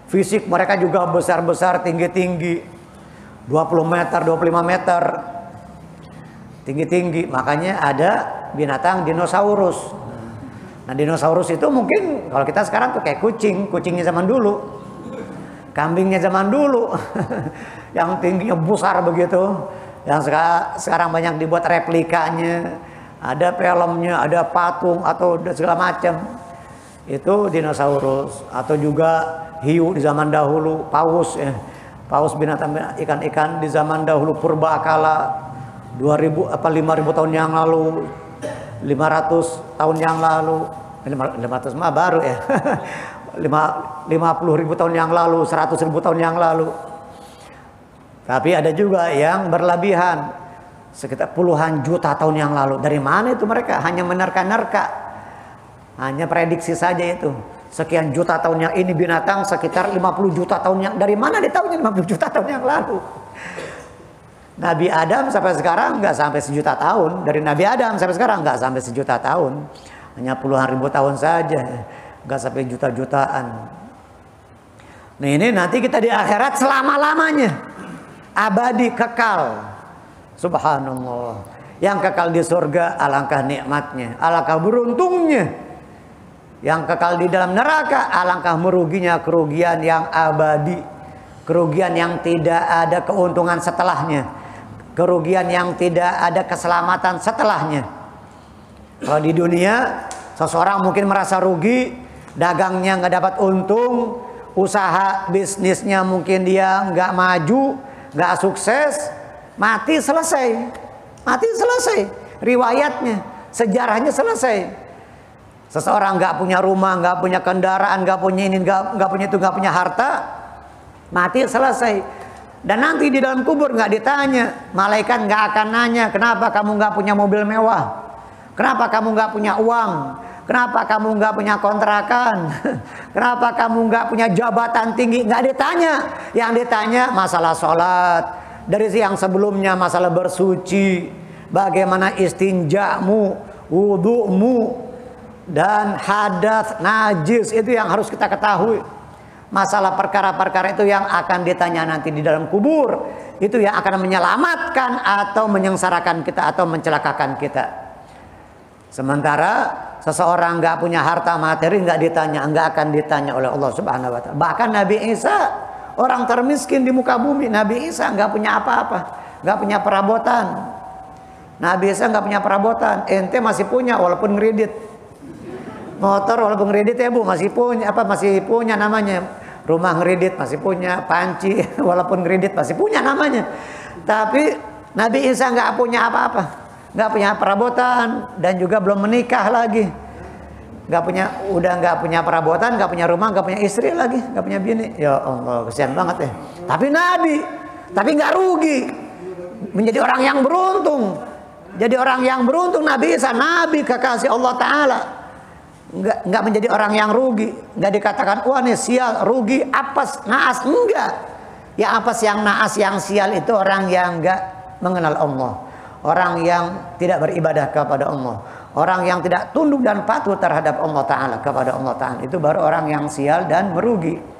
Fisik mereka juga besar-besar, tinggi-tinggi. 20 meter, 25 meter. Tinggi-tinggi. Makanya ada binatang dinosaurus. Nah dinosaurus itu mungkin kalau kita sekarang tuh kayak kucing. Kucingnya zaman dulu. Kambingnya zaman dulu. yang tingginya besar begitu, yang sekarang banyak dibuat replikanya, ada filmnya, ada patung atau segala macam. Itu dinosaurus. Atau juga hiu di zaman dahulu, paus ya. Paus binatang ikan-ikan di zaman dahulu purbakala 2000 apa 5000 tahun yang lalu, 500 tahun yang lalu, 500 mah baru ya. 50.000 tahun yang lalu, 100.000 tahun yang lalu. Tapi ada juga yang berlebihan, sekitar puluhan juta tahun yang lalu. Dari mana itu mereka? Hanya menerka-nerka, hanya prediksi saja itu. Sekian juta tahun yang ini binatang sekitar 50 juta tahun yang, dari mana dia tahunya 50 juta tahun yang lalu? Nabi Adam sampai sekarang nggak sampai sejuta tahun. Dari Nabi Adam sampai sekarang nggak sampai sejuta tahun, hanya puluhan ribu tahun saja, nggak sampai juta-jutaan. Nah ini nanti kita di akhirat selama-lamanya, abadi kekal. Subhanallah. Yang kekal di surga alangkah nikmatnya, alangkah beruntungnya. Yang kekal di dalam neraka alangkah meruginya, kerugian yang abadi, kerugian yang tidak ada keuntungan setelahnya, kerugian yang tidak ada keselamatan setelahnya. Kalau di dunia seseorang mungkin merasa rugi, dagangnya nggak dapat untung, usaha bisnisnya mungkin dia nggak maju, nggak sukses, mati selesai, mati selesai, riwayatnya, sejarahnya selesai. Seseorang nggak punya rumah, nggak punya kendaraan, nggak punya ini, nggak punya itu, nggak punya harta, mati selesai. Dan nanti di dalam kubur nggak ditanya, malaikat nggak akan nanya, kenapa kamu nggak punya mobil mewah, kenapa kamu nggak punya uang, kenapa kamu nggak punya kontrakan, kenapa kamu nggak punya jabatan tinggi, nggak ditanya. Yang ditanya masalah sholat, dari siang sebelumnya masalah bersuci, bagaimana istinjamu, wudu'mu, dan hadas, najis, itu yang harus kita ketahui. Masalah perkara-perkara itu yang akan ditanya nanti di dalam kubur. Itu yang akan menyelamatkan atau menyengsarakan kita atau mencelakakan kita. Sementara seseorang nggak punya harta materi nggak ditanya, nggak akan ditanya oleh Allah Subhanahu Wa Taala. Bahkan Nabi Isa, orang termiskin di muka bumi, Nabi Isa nggak punya apa-apa, nggak punya perabotan. Nabi Isa nggak punya perabotan, ente masih punya walaupun ngeredit. Motor walaupun kredit ya Bu, masih punya namanya. Rumah kredit masih punya, panci walaupun kredit masih punya namanya. Tapi Nabi Isa nggak punya apa-apa, nggak punya perabotan dan juga belum menikah lagi. Udah nggak punya perabotan, nggak punya rumah, nggak punya istri lagi, nggak punya bini. Ya Allah, kesian banget ya. Tapi Nabi, tapi nggak rugi, menjadi orang yang beruntung. Jadi orang yang beruntung Nabi Isa, Nabi kekasih Allah Ta'ala. Enggak menjadi orang yang rugi, enggak dikatakan wah nih sial, rugi, apes, naas, enggak. Ya apes, yang naas, yang sial itu orang yang enggak mengenal Allah, orang yang tidak beribadah kepada Allah, orang yang tidak tunduk dan patuh terhadap Allah Ta'ala, kepada Allah Ta'ala, itu baru orang yang sial dan merugi.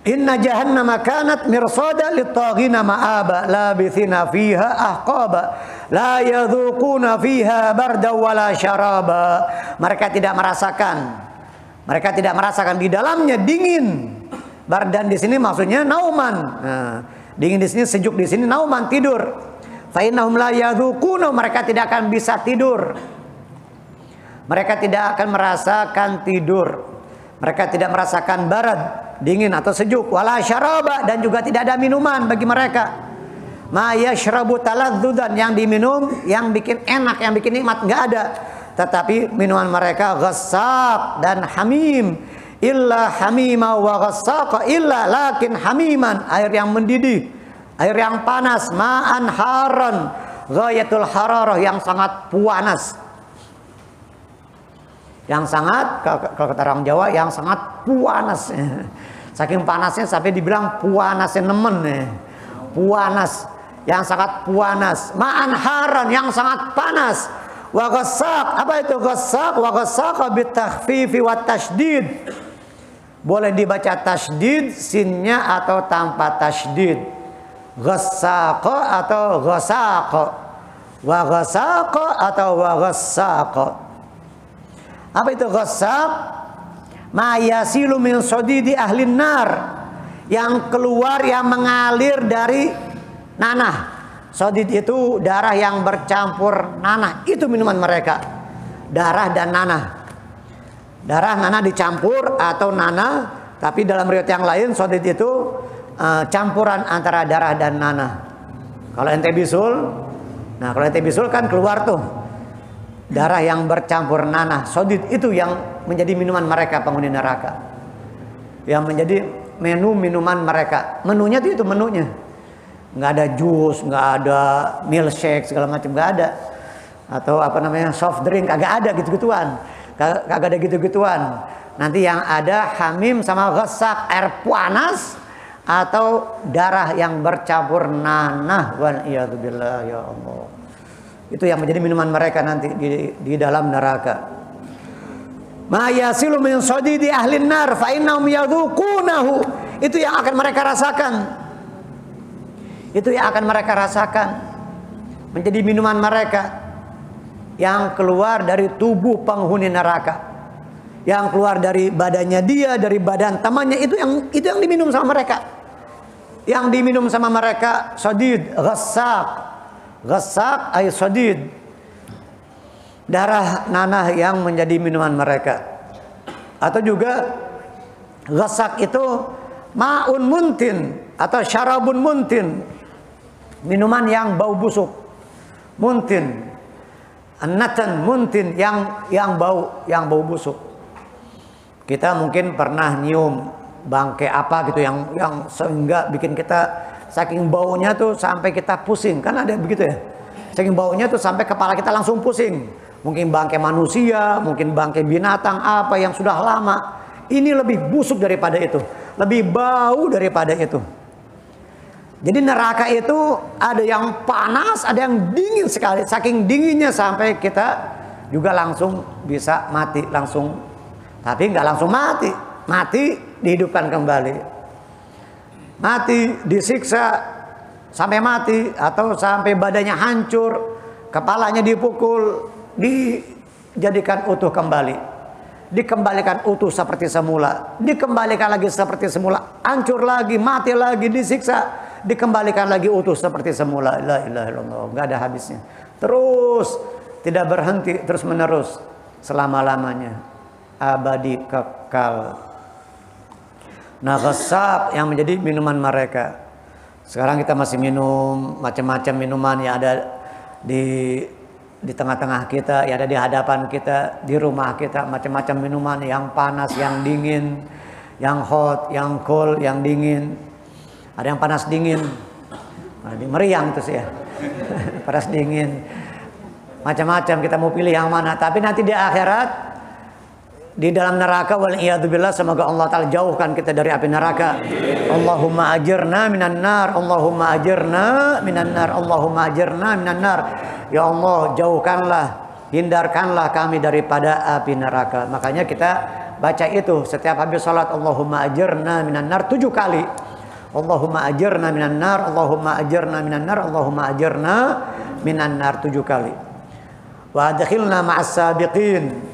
Inna jahannama kanat mirsada lit-taghina ma'aba labithina fiha ahqaba la yadhuquna fiha barda wala syaraba. Mereka tidak merasakan di dalamnya dingin. Bardan di sini maksudnya nauman. Nah, dingin di sini, sejuk di sini, nauman, tidur. Fa innahum la yadhuquna, mereka tidak akan bisa tidur. Mereka tidak akan merasakan tidur. Mereka tidak merasakan barat, dingin atau sejuk, wala syaraba, dan juga tidak ada minuman bagi mereka. Ma yashrabu taladzudan, yang diminum, yang bikin enak, yang bikin nikmat, nggak ada. Tetapi minuman mereka ghassaq dan hamim. Illa hamima wa ghassaqa illa lakin hamiman, air yang mendidih, air yang panas, ma'an haran, ghayatul hararah, yang sangat panas. Yang sangat, kalau kata orang Jawa, yang sangat puanas. Saking panasnya sampai dibilang puanasnya nemen. Puanas, yang sangat puanas. Ma'an haran, yang sangat panas. Wa ghassaq, apa itu ghassaq? Wa ghassaqa bitakhfifi wa tasydid. Boleh dibaca tasydid sinnya atau tanpa tasydid. Ghassaqa atau ghassaqa. Wa ghassaqa atau wa ghassaq. Apa itu ghassaq? Ma yasilu min sadidi ahlin nar, yang keluar, yang mengalir dari nanah. Sodid itu darah yang bercampur nanah, itu minuman mereka. Darah dan nanah. Darah nanah dicampur atau nanah, tapi dalam riwayat yang lain sodid itu campuran antara darah dan nanah. Kalau ente bisul, nah kalau ente bisul kan keluar tuh darah yang bercampur nanah. Sodid itu yang menjadi minuman mereka penghuni neraka, yang menjadi menu minuman mereka. Menunya itu menunya, nggak ada jus, nggak ada milkshake segala macam, nggak ada. Atau apa namanya soft drink, kagak ada gitu-gituan, kagak ada gitu-gituan. Nanti yang ada hamim sama ghasak, air panas atau darah yang bercampur nanah. Waliyadzubillah, ya Allah. Itu yang menjadi minuman mereka nanti di dalam neraka. Ma yasilu min sadidi ahli nar fa innahum yadhuqunahu. Itu yang akan mereka rasakan. Itu yang akan mereka rasakan. Menjadi minuman mereka yang keluar dari tubuh penghuni neraka. Yang keluar dari badannya dia, dari badan temannya, itu yang diminum sama mereka. Yang diminum sama mereka sadid, ghasak. Ghasak ay sadid. Darah nanah yang menjadi minuman mereka. Atau juga ghasak itu ma'un muntin atau syarabun muntin, minuman yang bau busuk. Muntin, natan muntin, yang bau busuk. Kita mungkin pernah nyium bangkai apa gitu yang sehingga bikin kita saking baunya tuh sampai kita pusing, kan ada begitu ya. Saking baunya tuh sampai kepala kita langsung pusing. Mungkin bangkai manusia, mungkin bangkai binatang apa yang sudah lama. Ini lebih busuk daripada itu, lebih bau daripada itu. Jadi neraka itu ada yang panas, ada yang dingin sekali. Saking dinginnya sampai kita juga langsung bisa mati langsung. Tapi nggak langsung mati, mati dihidupkan kembali. Mati disiksa sampai mati atau sampai badannya hancur, kepalanya dipukul, dijadikan utuh kembali, dikembalikan utuh seperti semula, dikembalikan lagi seperti semula, hancur lagi, mati lagi, disiksa, dikembalikan lagi utuh seperti semula. La ilaha illallah, nggak ada habisnya. Terus tidak berhenti, terus menerus selama-lamanya, abadi kekal. Nah, ghasab yang menjadi minuman mereka. Sekarang kita masih minum macam-macam minuman yang ada di tengah-tengah kita, yang ada di hadapan kita, di rumah kita, macam-macam minuman yang panas, yang dingin, yang hot, yang cold, yang dingin. Ada yang panas dingin, meriang itu sih ya. Panas dingin, macam-macam, kita mau pilih yang mana. Tapi nanti di akhirat, di dalam neraka, waliyadzubillah, semoga Allah Ta'ala jauhkan kita dari api neraka. Allahumma ajirna minan nar, Allahumma ajirna minan nar, Allahumma ajirna minan nar. Ya Allah, jauhkanlah, hindarkanlah kami daripada api neraka. Makanya kita baca itu setiap habis salat, Allahumma ajirna minan nar 7 kali. Allahumma ajirna minan nar, Allahumma ajirna minan nar, Allahumma ajirna minan nar 7 kali. Wa adkhilna ma'as sabiqin.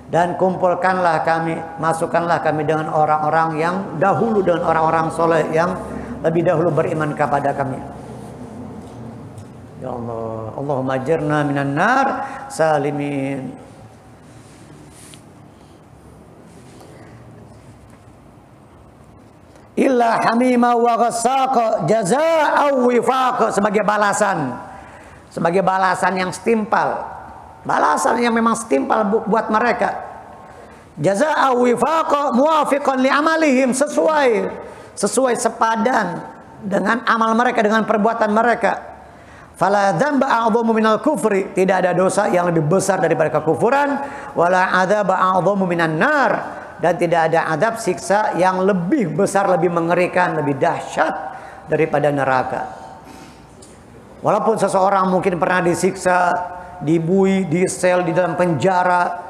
Dan kumpulkanlah kami, masukkanlah kami dengan orang-orang yang dahulu, dengan orang-orang soleh yang lebih dahulu beriman kepada kami. Ya Allah, Allahumma ajirna minan nar salimin. Illa hamima wa ghassaq jazaa'u wifaq, sebagai balasan yang setimpal. Balasan yang memang setimpal buat mereka. Jazaa'u wifaqa muwafiqan li amalihim, sesuai sepadan dengan amal mereka, dengan perbuatan mereka. Fala dzamba a'dhamu minal kufri, tidak ada dosa yang lebih besar daripada kekufuran. Wala adzaba a'dhamu minan nar, dan tidak ada adab siksa yang lebih besar, lebih mengerikan, lebih dahsyat daripada neraka. Walaupun seseorang mungkin pernah disiksa, dibui, di sel, di dalam penjara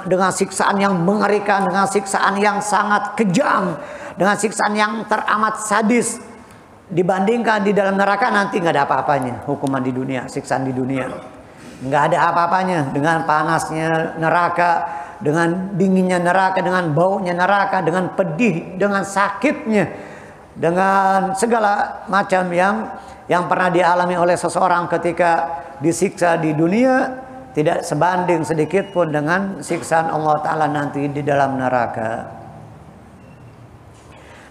dengan siksaan yang mengerikan, dengan siksaan yang sangat kejam, dengan siksaan yang teramat sadis, dibandingkan di dalam neraka nanti nggak ada apa-apanya. Hukuman di dunia, siksaan di dunia nggak ada apa-apanya dengan panasnya neraka, dengan dinginnya neraka, dengan baunya neraka, dengan pedih, dengan sakitnya dengan segala macam yang pernah dialami oleh seseorang ketika disiksa di dunia tidak sebanding sedikit pun dengan siksaan Allah Ta'ala nanti di dalam neraka.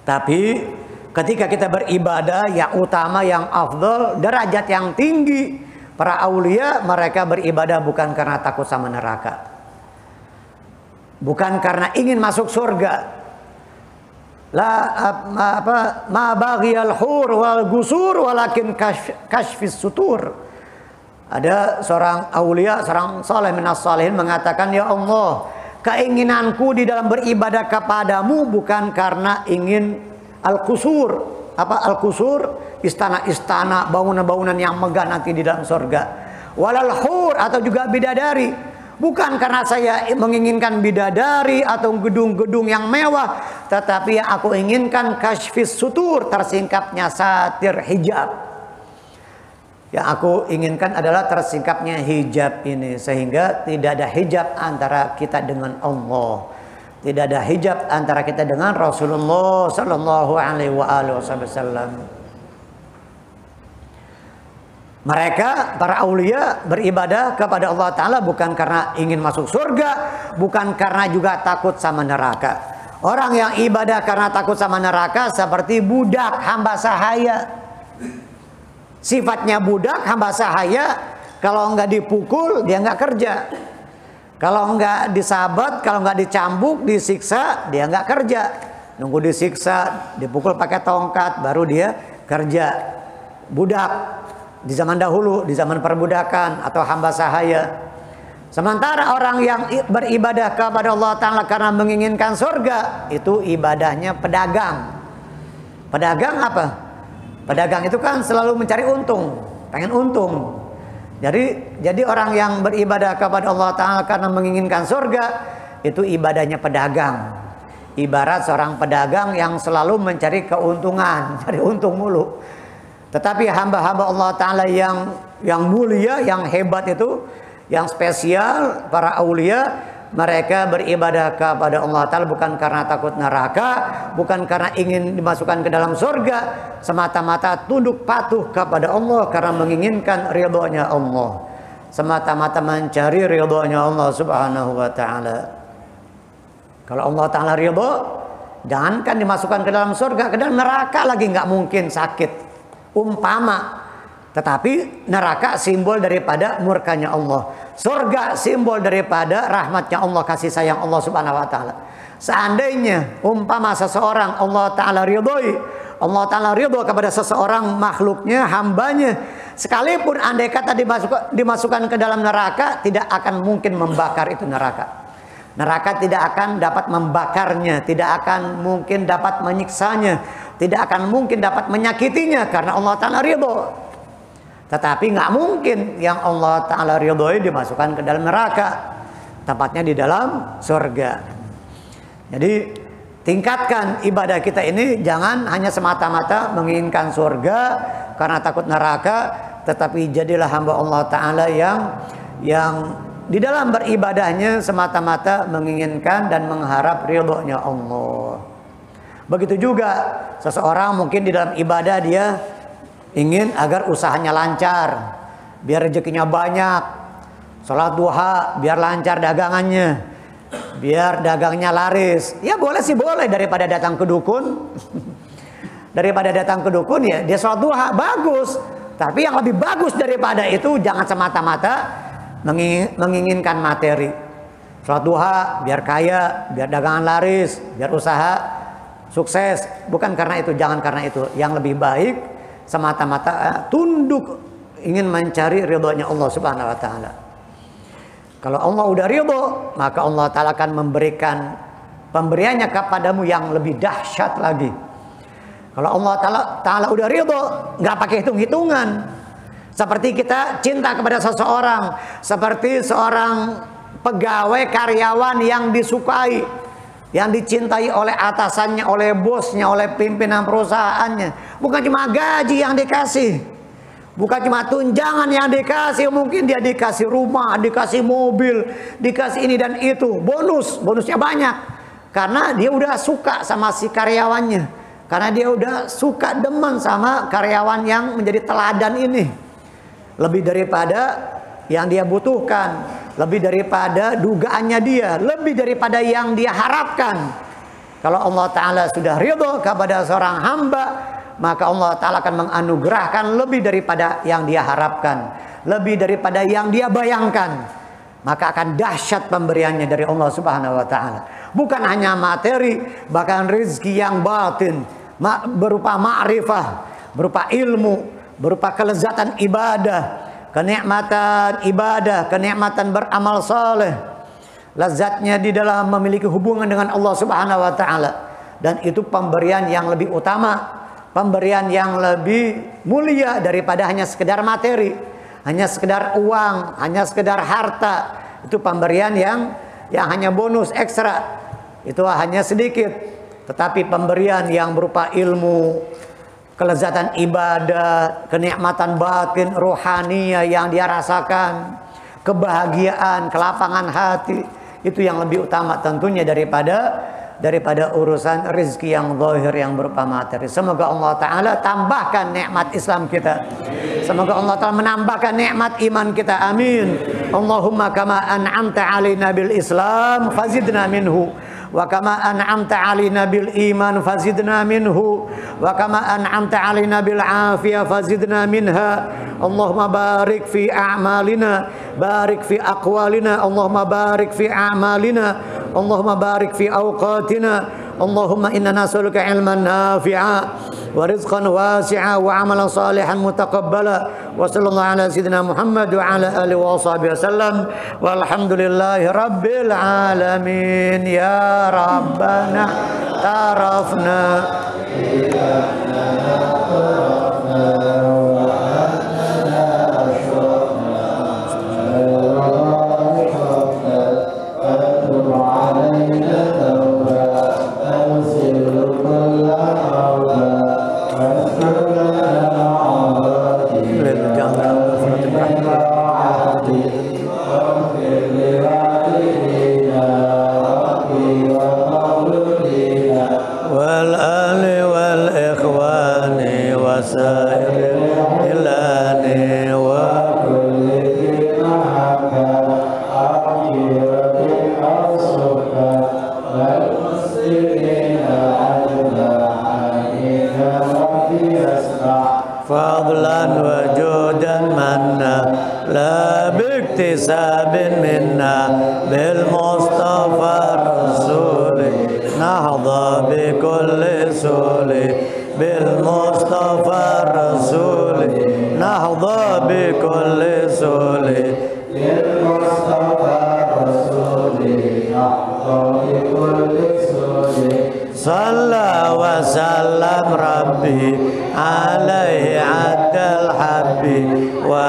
Tapi ketika kita beribadah yang utama, yang afdal, derajat yang tinggi, para aulia mereka beribadah bukan karena takut sama neraka, bukan karena ingin masuk surga. Ma baghiyal hur wal gusur walakin kashfis sutur. Ada seorang aulia, seorang saleh minas salihin mengatakan, ya Allah, keinginanku di dalam beribadah kepadamu bukan karena ingin al-qusur. Apa al-qusur? Istana-istana, bangunan-bangunan yang megah nanti di dalam surga. Walal hur, atau juga bidadari. Bukan karena saya menginginkan bidadari atau gedung-gedung yang mewah, tetapi yang aku inginkan kashfis sutur, tersingkapnya satir hijab. Yang aku inginkan adalah tersingkapnya hijab ini, sehingga tidak ada hijab antara kita dengan Allah, tidak ada hijab antara kita dengan Rasulullah Sallallahu Alaihi Wasallam. Mereka, para aulia, beribadah kepada Allah Ta'ala bukan karena ingin masuk surga, bukan karena juga takut sama neraka. Orang yang ibadah karena takut sama neraka seperti budak hamba sahaya. Sifatnya budak hamba sahaya, kalau nggak dipukul dia nggak kerja, kalau nggak disabat, kalau nggak dicambuk, disiksa, dia nggak kerja. Nunggu disiksa, dipukul pakai tongkat, baru dia kerja. Budak di zaman dahulu, di zaman perbudakan atau hamba sahaya. Sementara orang yang beribadah kepada Allah Ta'ala karena menginginkan surga, itu ibadahnya pedagang. Pedagang apa? Pedagang itu kan selalu mencari untung, pengen untung. Jadi orang yang beribadah kepada Allah Ta'ala karena menginginkan surga, itu ibadahnya pedagang. Ibarat seorang pedagang yang selalu mencari keuntungan, cari untung mulu. Tetapi hamba-hamba Allah Ta'ala yang mulia, yang hebat itu, yang spesial, para aulia, mereka beribadah kepada Allah Ta'ala bukan karena takut neraka, bukan karena ingin dimasukkan ke dalam surga, semata-mata tunduk patuh kepada Allah karena menginginkan ridhonya Allah, semata-mata mencari ridhonya Allah Subhanahu wa Ta'ala. Kalau Allah Ta'ala ridho, jangankan dimasukkan ke dalam surga, ke dalam neraka lagi nggak mungkin sakit. Umpama, tetapi neraka simbol daripada murkanya Allah, surga simbol daripada rahmatnya Allah, kasih sayang Allah Subhanahu wa Ta'ala. Seandainya umpama seseorang Allah Ta'ala ridhoi, Allah Ta'ala ridho kepada seseorang makhluknya, hambanya, sekalipun andai kata dimasukkan ke dalam neraka, tidak akan mungkin membakar itu neraka. Neraka tidak akan dapat membakarnya, tidak akan mungkin dapat menyiksanya, tidak akan mungkin dapat menyakitinya karena Allah Ta'ala ridho. Tetapi nggak mungkin yang Allah Ta'ala ridhoi dimasukkan ke dalam neraka, tempatnya di dalam surga. Jadi tingkatkan ibadah kita ini, jangan hanya semata-mata menginginkan surga karena takut neraka, tetapi jadilah hamba Allah Ta'ala yang di dalam beribadahnya semata-mata menginginkan dan mengharap ridhonya Allah. Begitu juga seseorang mungkin di dalam ibadah dia ingin agar usahanya lancar, biar rezekinya banyak. Sholat duha biar lancar dagangannya, biar dagangnya laris. Ya boleh sih, boleh, daripada datang ke dukun. Daripada datang ke dukun ya dia sholat duha, bagus. Tapi yang lebih bagus daripada itu, jangan semata-mata menginginkan materi. Sholat duha biar kaya, biar dagangan laris, biar usaha sukses. Bukan karena itu, jangan karena itu. Yang lebih baik semata-mata tunduk ingin mencari ridhonya Allah Subhanahu wa Ta'ala. Kalau Allah udah ridho, maka Allah Ta'ala akan memberikan pemberiannya kepadamu yang lebih dahsyat lagi. Kalau Allah Ta'ala udah ridho, nggak pakai hitung-hitungan. Seperti kita cinta kepada seseorang, seperti seorang pegawai karyawan yang disukai, yang dicintai oleh atasannya, oleh bosnya, oleh pimpinan perusahaannya. Bukan cuma gaji yang dikasih, bukan cuma tunjangan yang dikasih, mungkin dia dikasih rumah, dikasih mobil, dikasih ini dan itu, bonusnya banyak. Karena dia udah suka sama si karyawannya, Karena dia udah suka demen sama karyawan yang menjadi teladan ini. Lebih daripada yang dia butuhkan, lebih daripada dugaannya dia, lebih daripada yang dia harapkan. Kalau Allah Ta'ala sudah ridho kepada seorang hamba, maka Allah Ta'ala akan menganugerahkan lebih daripada yang dia harapkan, lebih daripada yang dia bayangkan. Maka akan dahsyat pemberiannya dari Allah Subhanahu wa Ta'ala. Bukan hanya materi, bahkan rezeki yang batin, berupa ma'rifah, berupa ilmu, berupa kelezatan ibadah, kenikmatan ibadah, kenikmatan beramal saleh, lazatnya di dalam memiliki hubungan dengan Allah Subhanahu wa Ta'ala. Dan itu pemberian yang lebih utama, pemberian yang lebih mulia daripada hanya sekedar materi, hanya sekedar uang, hanya sekedar harta. Itu pemberian yang hanya bonus ekstra, itu hanya sedikit. Tetapi pemberian yang berupa ilmu, kelezatan ibadah, kenikmatan batin, rohania yang dia rasakan, kebahagiaan, kelapangan hati, itu yang lebih utama tentunya daripada urusan rezeki yang zahir yang berupa materi. Semoga Allah Ta'ala tambahkan nikmat Islam kita. Semoga Allah Ta'ala menambahkan nikmat iman kita. Amin. Allahumma kama an'amta alaina bil Islam fazidna minhu. Wa kama an'amta alaina bil iman fazidna minhu. Wa kama an'amta alaina bil afiyah fazidna minha. Allahumma barik fi a'malina, barik fi aqwalina, Allahumma barik fi a'malina, Allahumma barik fi awqatina. Allahumma inna nas'aluka ilman nafi'a wa rizqan wasi'a wa amalan salihan mutaqabbala. Wa sallallahu ala sayyidina Muhammad wa ala alihi wa sahbihi wasallam. Walhamdulillahi rabbil alamin. Ya Rabbana tarafna fadlan wa judan manna la biktisabin minna bil Mustafa Rasuli nahda bi kulli suli bil Mustafa Rasuli nahda bi kulli suli bil Mustafa Rasuli nahda bi kulli suli. Salla wa sallam Rabbi alaihi adal habbi wa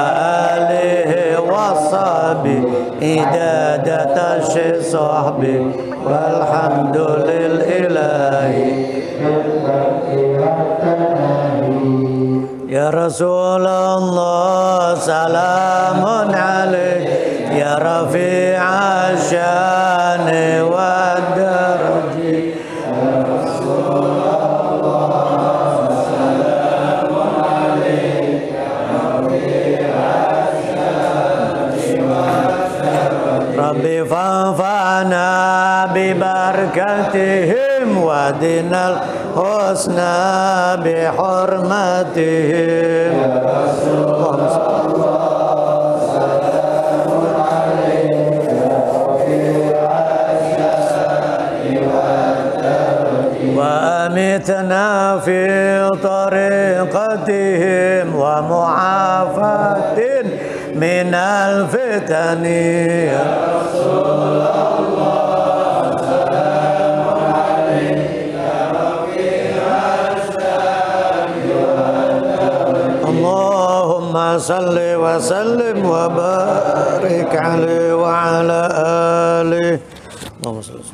alihi wa sahbi idadata sahbi walhamdulillahi ya Rasulullah salamun alaik ya rafi'a syani wa daraji. Rabbi fa'fa'na bi barakatihim wa dinal husna bi hurmatihim. Ya Rasulullah salamun alayka wa amitna fi tariqatihim wa mu'afatin minal fitani. Ya Rasulullah salamun alayka rafi'a syani wa Allahumma salli wa sallim wa barik alaihi wa ala alihi. Allahumma salli.